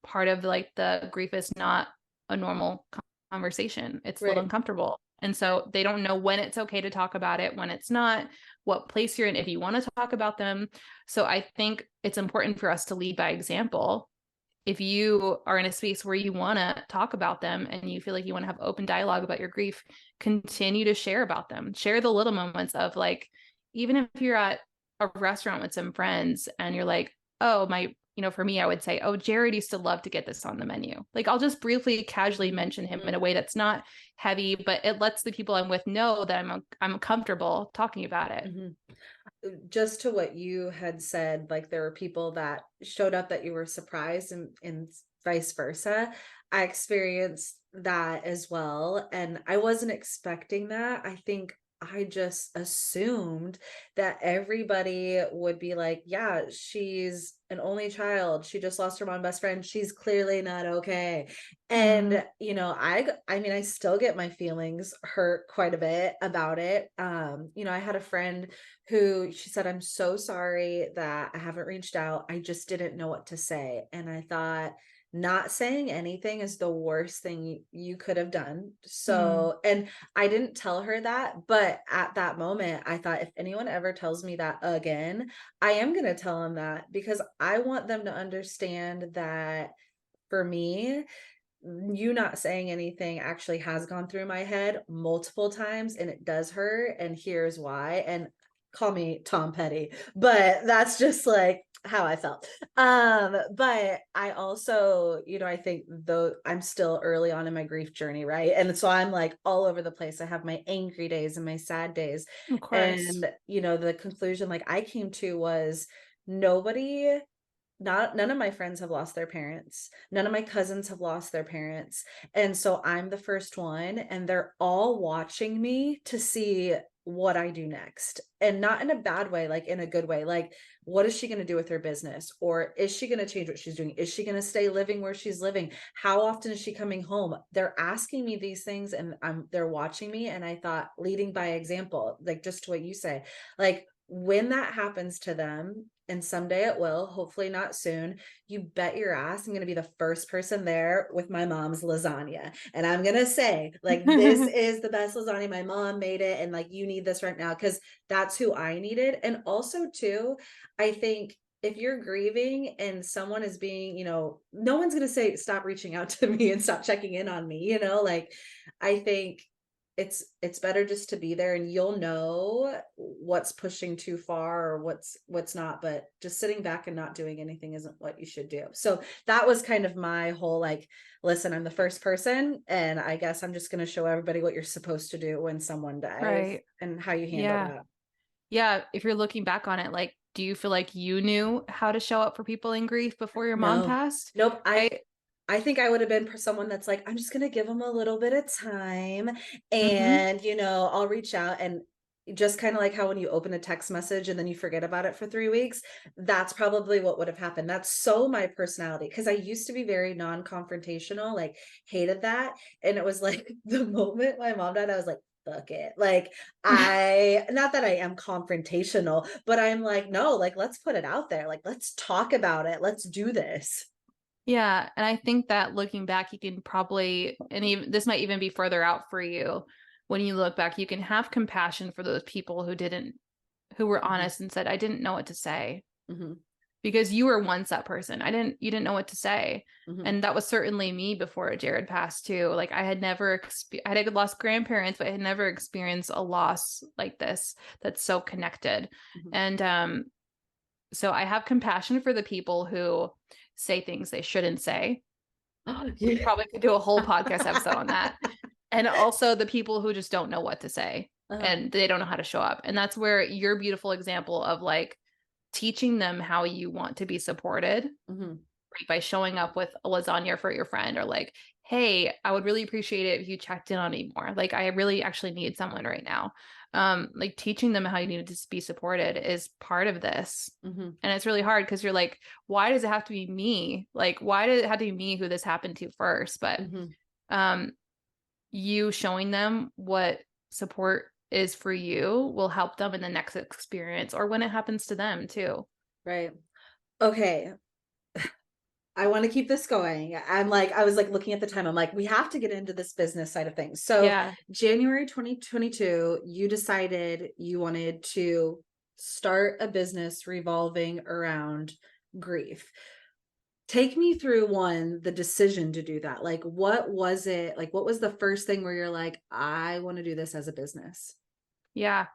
part of like the grief is not a normal conversation. It's a little uncomfortable. And so they don't know when it's okay to talk about it, when it's not, what place you're in, if you want to talk about them. So I think it's important for us to lead by example. If you are in a space where you want to talk about them and you feel like you want to have open dialogue about your grief, continue to share about them. Share the little moments of like, even if you're at a restaurant with some friends and you're like, oh, for me, I would say, oh, Jared used to love to get this on the menu. Like I'll just briefly, casually mention him in a way that's not heavy, but it lets the people I'm with know that I'm comfortable talking about it. Just to what you had said, like there were people that showed up that you were surprised and vice versa. I experienced that as well. And I wasn't expecting that. I think I just assumed that everybody would be like, yeah, she's an only child. She just lost her mom best friend. She's clearly not okay. And, I mean, I still get my feelings hurt quite a bit about it. I had a friend who she said, I'm so sorry that I haven't reached out. I just didn't know what to say. And I thought, not saying anything is the worst thing you could have done. So, and I didn't tell her that, but at that moment, I thought if anyone ever tells me that again, I am going to tell them that because I want them to understand that for me, you not saying anything actually has gone through my head multiple times and it does hurt. And here's why. And call me Tom Petty, but that's just like how I felt. But I also, I think though I'm still early on in my grief journey, right? And so I'm like all over the place. I have my angry days and my sad days. Of course. And, the conclusion like I came to was none of my friends have lost their parents. None of my cousins have lost their parents. And so I'm the first one and they're all watching me to see what I do next. And not in a bad way, like in a good way. Like, what is she going to do with her business? Or is she going to change what she's doing? Is she going to stay living where she's living? How often is she coming home? They're asking me these things and they're watching me. And I thought leading by example, like just to what you say, like when that happens to them, and someday it will, hopefully not soon, you bet your ass I'm going to be the first person there with my mom's lasagna. And I'm going to say, like, this is the best lasagna. My mom made it. And like, you need this right now because that's who I needed. And also, too, I think if you're grieving and someone is being, no one's going to say, stop reaching out to me and stop checking in on me, like, I think it's better just to be there and you'll know what's pushing too far or what's not, but just sitting back and not doing anything isn't what you should do. So that was kind of my whole, like, listen, I'm the first person and I guess I'm just going to show everybody what you're supposed to do when someone dies, right? And how you handle that. Yeah. If you're looking back on it, like, do you feel like you knew how to show up for people in grief before your mom passed? Nope. I think I would have been someone that's like, I'm just going to give them a little bit of time and, I'll reach out and just kind of like how when you open a text message and then you forget about it for 3 weeks, that's probably what would have happened. That's so my personality. Cause I used to be very non-confrontational, like hated that. And it was like the moment my mom died, I was like, fuck it. Like not that I am confrontational, but I'm like, no, like, let's put it out there. Like, let's talk about it. Let's do this. Yeah. And I think that looking back, you can probably, and even this might even be further out for you. When you look back, you can have compassion for those people who were honest and said, I didn't know what to say. Because you were once that person. You didn't know what to say. And that was certainly me before Jared passed too. Like I had lost grandparents, but I had never experienced a loss like this that's so connected. And so I have compassion for the people who say things they shouldn't say. We probably could do a whole podcast episode on that. And also the people who just don't know what to say Uh-huh. and they don't know how to show up. And that's where your beautiful example of like teaching them how you want to be supported, Mm-hmm. right, by showing up with a lasagna for your friend, or like, hey, I would really appreciate it if you checked in on me more. Like, I really actually need someone right now. Like teaching them how you need to be supported is part of this. Mm-hmm. And it's really hard because you're like, why does it have to be me? Like, why did it have to be me who this happened to first? But Mm-hmm. um, you showing them what support is for you will help them in the next experience or when it happens to them too. Right. Okay. I want to keep this going. I was like looking at the time. I'm like, we have to get into this business side of things. So Yeah. January 2022, you decided you wanted to start a business revolving around grief. Take me through the decision to do that. Like, what was it? Like, what was the first thing where you're like, I want to do this as a business? Yeah.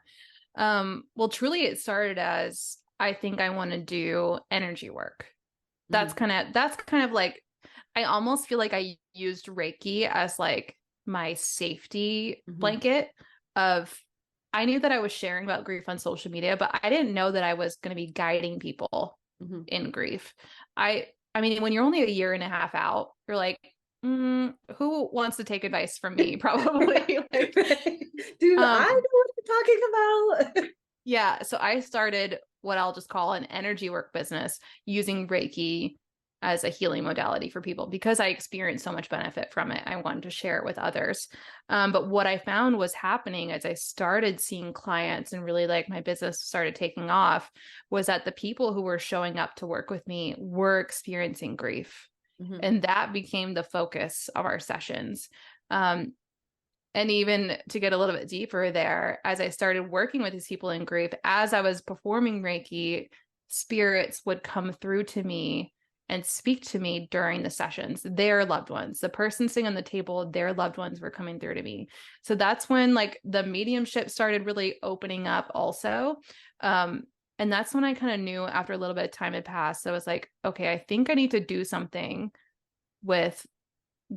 Well, truly it started as I think I want to do energy work. Mm-hmm. That's kind of like I almost feel like I used Reiki as like my safety Mm-hmm. blanket of I knew that I was sharing about grief on social media, but I didn't know that I was going to be guiding people Mm-hmm. in grief. I mean, when you're only a year and a half out, you're like, who wants to take advice from me? Probably. Like, Dude, I um, know what you're talking about. yeah. So I started what I'll just call an energy work business using Reiki as a healing modality for people because I experienced so much benefit from it. I wanted to share it with others. But what I found was happening as I started seeing clients and really like my business started taking off was that the people who were showing up to work with me were experiencing grief. Mm-hmm. And that became the focus of our sessions. Um, and even to get a little bit deeper there, as I started working with these people in grief, as I was performing Reiki, spirits would come through to me and speak to me during the sessions. Their loved ones, the person sitting on the table, their loved ones were coming through to me. So that's when like the mediumship started really opening up also. Um, and that's when I kind of knew after a little bit of time had passed, so I was like, okay, I think I need to do something with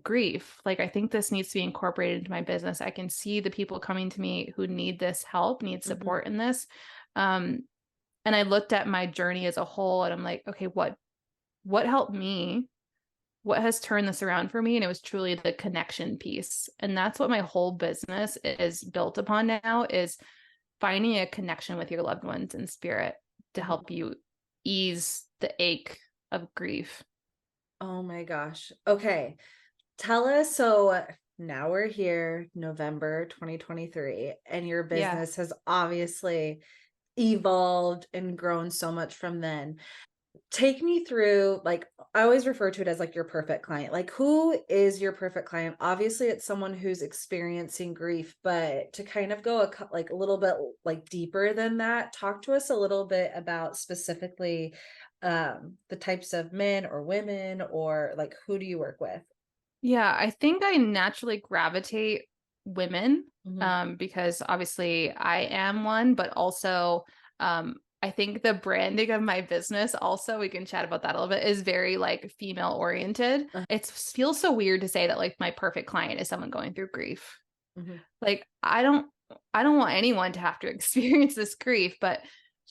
grief. Like, I think this needs to be incorporated into my business. I can see the people coming to me who need this help, need Mm-hmm. support in this. Um, and I looked at my journey as a whole and I'm like, okay, what helped me? What has turned this around for me? And it was truly the connection piece. And that's what my whole business is built upon now is finding a connection with your loved ones in spirit to Mm-hmm. help you ease the ache of grief. Oh my gosh. Okay. Tell us. So now we're here, November 2023, and your Yeah. business has obviously evolved and grown so much from then. Take me through, like, I always refer to it as like your perfect client. Like, who is your perfect client? Obviously, it's someone who's experiencing grief, but to kind of go like a little bit like deeper than that, talk to us a little bit about specifically the types of men or women, or like who do you work with? Yeah, I think I naturally gravitate women Mm-hmm. because obviously I am one, but also I think the branding of my business also, we can chat about that a little bit, is very like female oriented. It feels so weird to say that like my perfect client is someone going through grief. Mm-hmm. Like I don't want anyone to have to experience this grief, but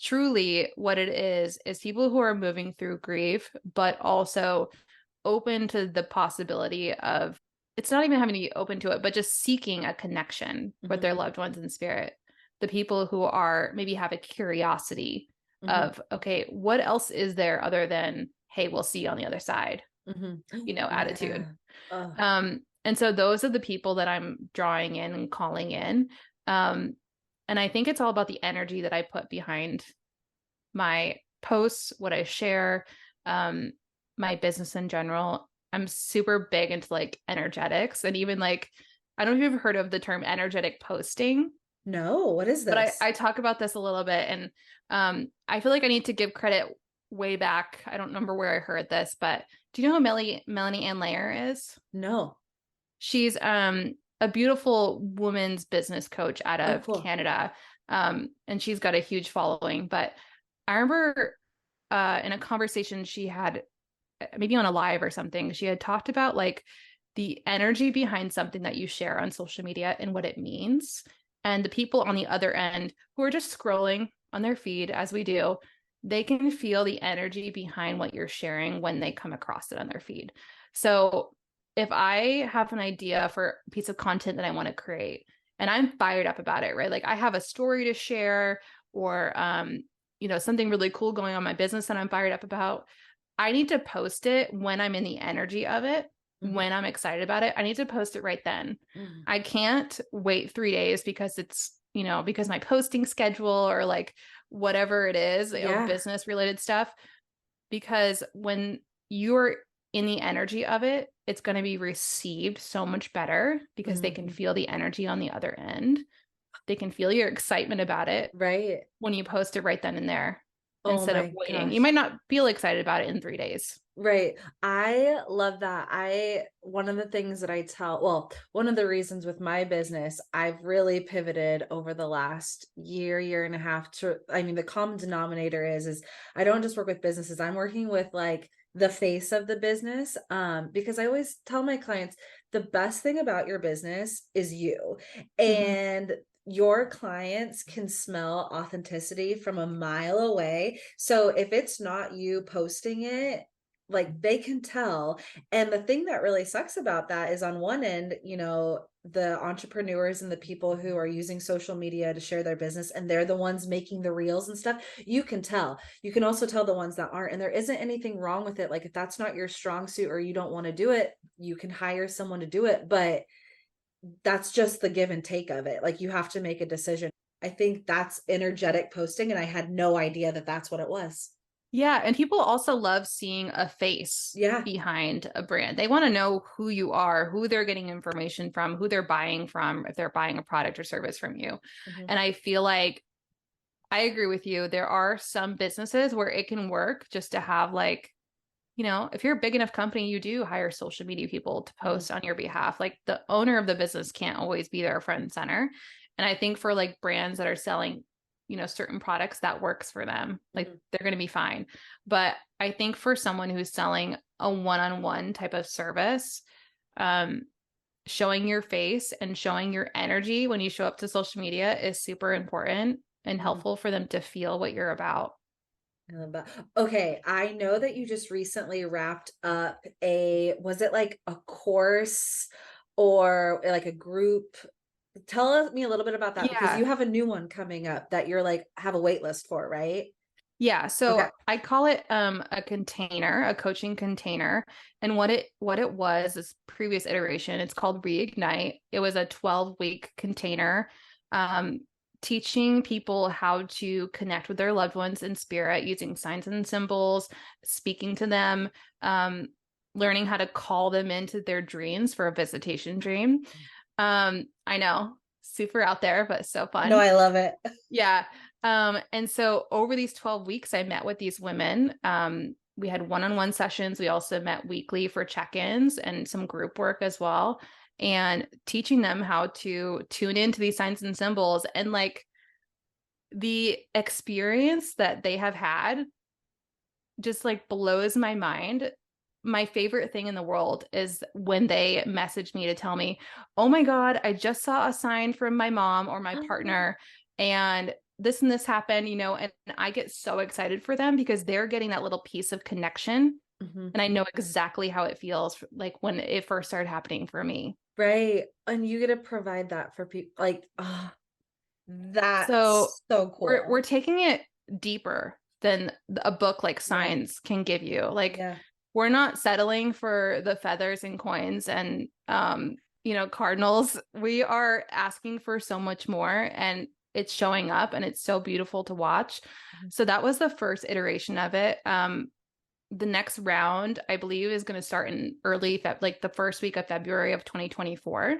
truly what it is people who are moving through grief, but also open to the possibility of it's not even having to be open to it, but just seeking a connection with Mm-hmm. their loved ones in spirit. The people who are maybe have a curiosity Mm-hmm. of, okay, what else is there other than, hey, we'll see you on the other side, Mm-hmm. attitude. Yeah. Oh. And so those are the people that I'm drawing in and calling in. Um, and I think it's all about the energy that I put behind my posts, what I share, um, my business in general. I'm super big into like energetics and even like, I don't know if you've heard of the term energetic posting, No, what is but I, this? I talk about this a little bit. And I feel like I need to give credit way back. I don't remember where I heard this, but do you know who Melanie Ann Layer is? No. She's a beautiful woman's business coach out Oh, of cool. Canada. And she's got a huge following. But I remember in a conversation she had, maybe on a live or something, she had talked about like the energy behind something that you share on social media and what it means. And the people on the other end who are just scrolling on their feed, as we do, they can feel the energy behind what you're sharing when they come across it on their feed. So if I have an idea for a piece of content that I want to create and I'm fired up about it, right? Like I have a story to share or, something really cool going on in my business that I'm fired up about. I need to post it when I'm in the energy of it, when I'm excited about it. I need to post it right then. I can't wait 3 days because it's, because my posting schedule or like whatever it is, business related stuff. Because when you're in the energy of it, it's going to be received so much better because they can feel the energy on the other end. They can feel your excitement about it. Right. When you post it right then and there, Oh instead of my waiting. gosh. You might not feel excited about it in 3 days. Right. I love that. One of the things that one of the reasons with my business, I've really pivoted over the last year and a half the common denominator is I don't just work with businesses. I'm working with like the face of the business. Because I always tell my clients the best thing about your business is you. And your clients can smell authenticity from a mile away. So if it's not you posting it, like they can tell. And the thing that really sucks about that is on one end, the entrepreneurs and the people who are using social media to share their business and they're the ones making the reels and stuff, you can tell. You can also tell the ones that aren't, and there isn't anything wrong with it. Like if that's not your strong suit or you don't want to do it, you can hire someone to do it, but that's just the give and take of it. Like you have to make a decision. I think that's energetic posting, and I had no idea that that's what it was. Yeah. And people also love seeing a face behind a brand. They want to know who you are, who they're getting information from, who they're buying from, if they're buying a product or service from you. And I feel like I agree with you. There are some businesses where it can work just to have like, if you're a big enough company, you do hire social media people to post on your behalf. Like the owner of the business can't always be there front and center. And I think for like brands that are selling certain products, that works for them. Like they're going to be fine. But I think for someone who's selling a one-on-one type of service, showing your face and showing your energy when you show up to social media is super important and helpful for them to feel what you're about. Okay, I know that you just recently wrapped up was it like a course or like a group? Tell me a little bit about that because you have a new one coming up that you're like have a wait list for, right? Yeah. So I call it a container, a coaching container. And what it was, this previous iteration, it's called Reignite. It was a 12-week container, teaching people how to connect with their loved ones in spirit using signs and symbols, speaking to them, learning how to call them into their dreams for a visitation dream. I know, super out there, but so fun. No, I love it. Yeah. And so over these 12 weeks, I met with these women. We had one-on-one sessions. We also met weekly for check-ins and some group work as well, and teaching them how to tune into these signs and symbols. And like the experience that they have had just like blows my mind. My favorite thing in the world is when they message me to tell me, oh my God, I just saw a sign from my mom or my partner and this happened, and I get so excited for them because they're getting that little piece of connection. And I know exactly how it feels like when it first started happening for me. Right. And you get to provide that for people like, that's so cool. We're taking it deeper than a book like Signs can give you. Like we're not settling for the feathers and coins and cardinals. We are asking for so much more, and it's showing up, and it's so beautiful to watch. So that was the first iteration of it. The next round, I believe, is going to start in like the first week of February of 2024.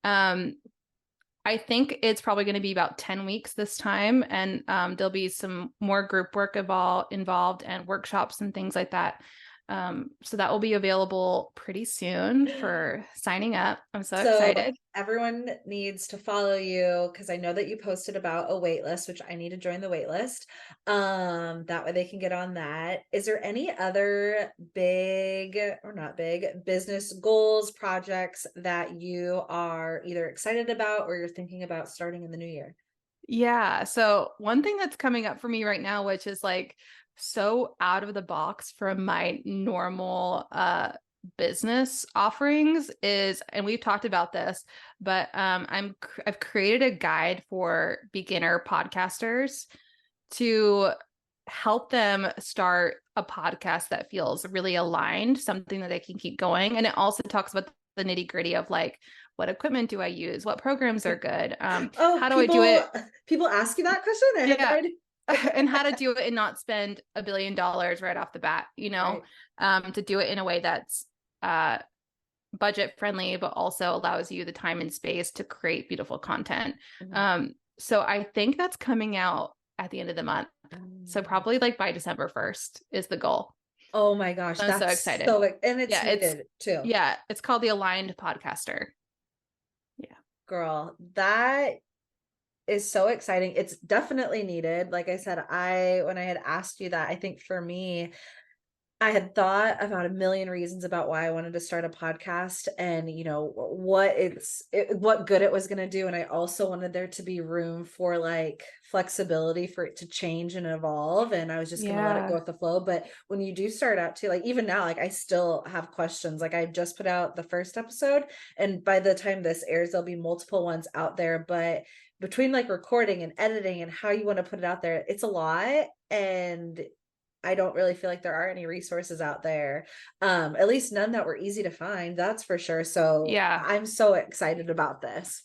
I think it's probably going to be about 10 weeks this time. And there'll be some more group work involved and workshops and things like that. So that will be available pretty soon for signing up. I'm so So excited. everyone needs to follow you because I know that you posted about a wait list, which I need to join the wait list. That way they can get on that. Is there any other big or not big business goals, projects that you are either excited about or you're thinking about starting in the new year? Yeah. So one thing that's coming up for me right now, which is like so out of the box from my normal business offerings is, and we've talked about this, but I've created a guide for beginner podcasters to help them start a podcast that feels really aligned, something that they can keep going. And it also talks about the nitty-gritty of like, what equipment do I use? What programs are good? Oh, How do I do people it? people ask you that question? I had no Yeah. idea. And how to do it and not spend $1 billion right off the bat, Right. to do it in a way that's uh, budget friendly, but also allows you the time and space to create beautiful content. Mhm. So I think that's coming out at the end of the month. So Mm. probably like by December 1st is the goal. Oh my gosh, I'm so that's excited. so and it's Yeah, it's needed too. yeah, it's called the Aligned Podcaster. Yeah. Girl, that is so exciting. It's definitely needed. Like I said, when I had asked you that, I think for me, I had thought about a million reasons about why I wanted to start a podcast and, what good it was going to do. And I also wanted there to be room for like flexibility for it to change and evolve. And I was just going to let it go Yeah. with the flow. But when you do start out too, like even now, like I still have questions. Like I just put out the first episode, and by the time this airs, there'll be multiple ones out there. But between like recording and editing and how you want to put it out there, it's a lot. And I don't really feel like there are any resources out there. At least none that were easy to find, that's for sure. So Yeah. I'm so excited about this.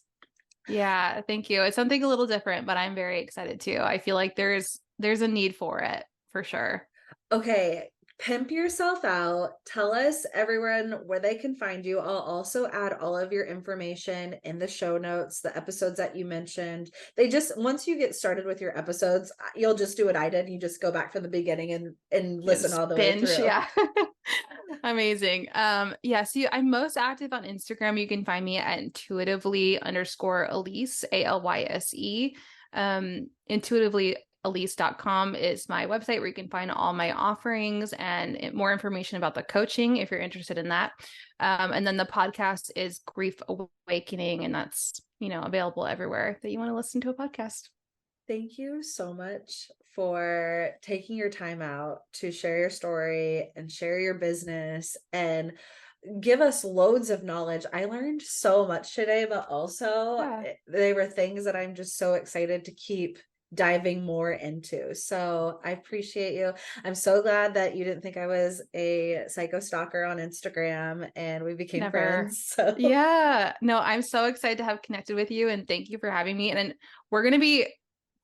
Yeah, thank you. It's something a little different, but I'm very excited too. I feel like there's a need for it for sure. Okay, pimp yourself out. Tell us everyone where they can find you. I'll also add all of your information in the show notes, the episodes that you mentioned. They just once you get started with your episodes, you'll just do what I did. You just go back from the beginning and listen Just all the way binge, through. yeah. Amazing. Yeah, so I'm most active on Instagram. You can find me at intuitively_Alyse, ALYSE. Intuitively Alyse.com is my website where you can find all my offerings and more information about the coaching if you're interested in that. And then the podcast is Grief Awakening, and that's, available everywhere that you want to listen to a podcast. Thank you so much for taking your time out to share your story and share your business and give us loads of knowledge. I learned so much today, but also Yeah. they were things that I'm just so excited to keep diving more into. So I appreciate you. I'm so glad that you didn't think I was a psycho stalker on Instagram and we became Never. friends. So Yeah. No, I'm so excited to have connected with you and thank you for having me. And then we're going to be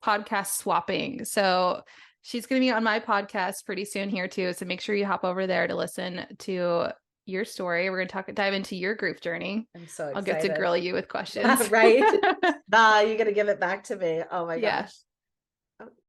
podcast swapping. So she's going to be on my podcast pretty soon here too. So make sure you hop over there to listen to your story. We're going to dive into your group journey. I'm so I'll get to excited. grill you with questions. Right. Nah, you got to give it back to me. Oh my Yeah. gosh.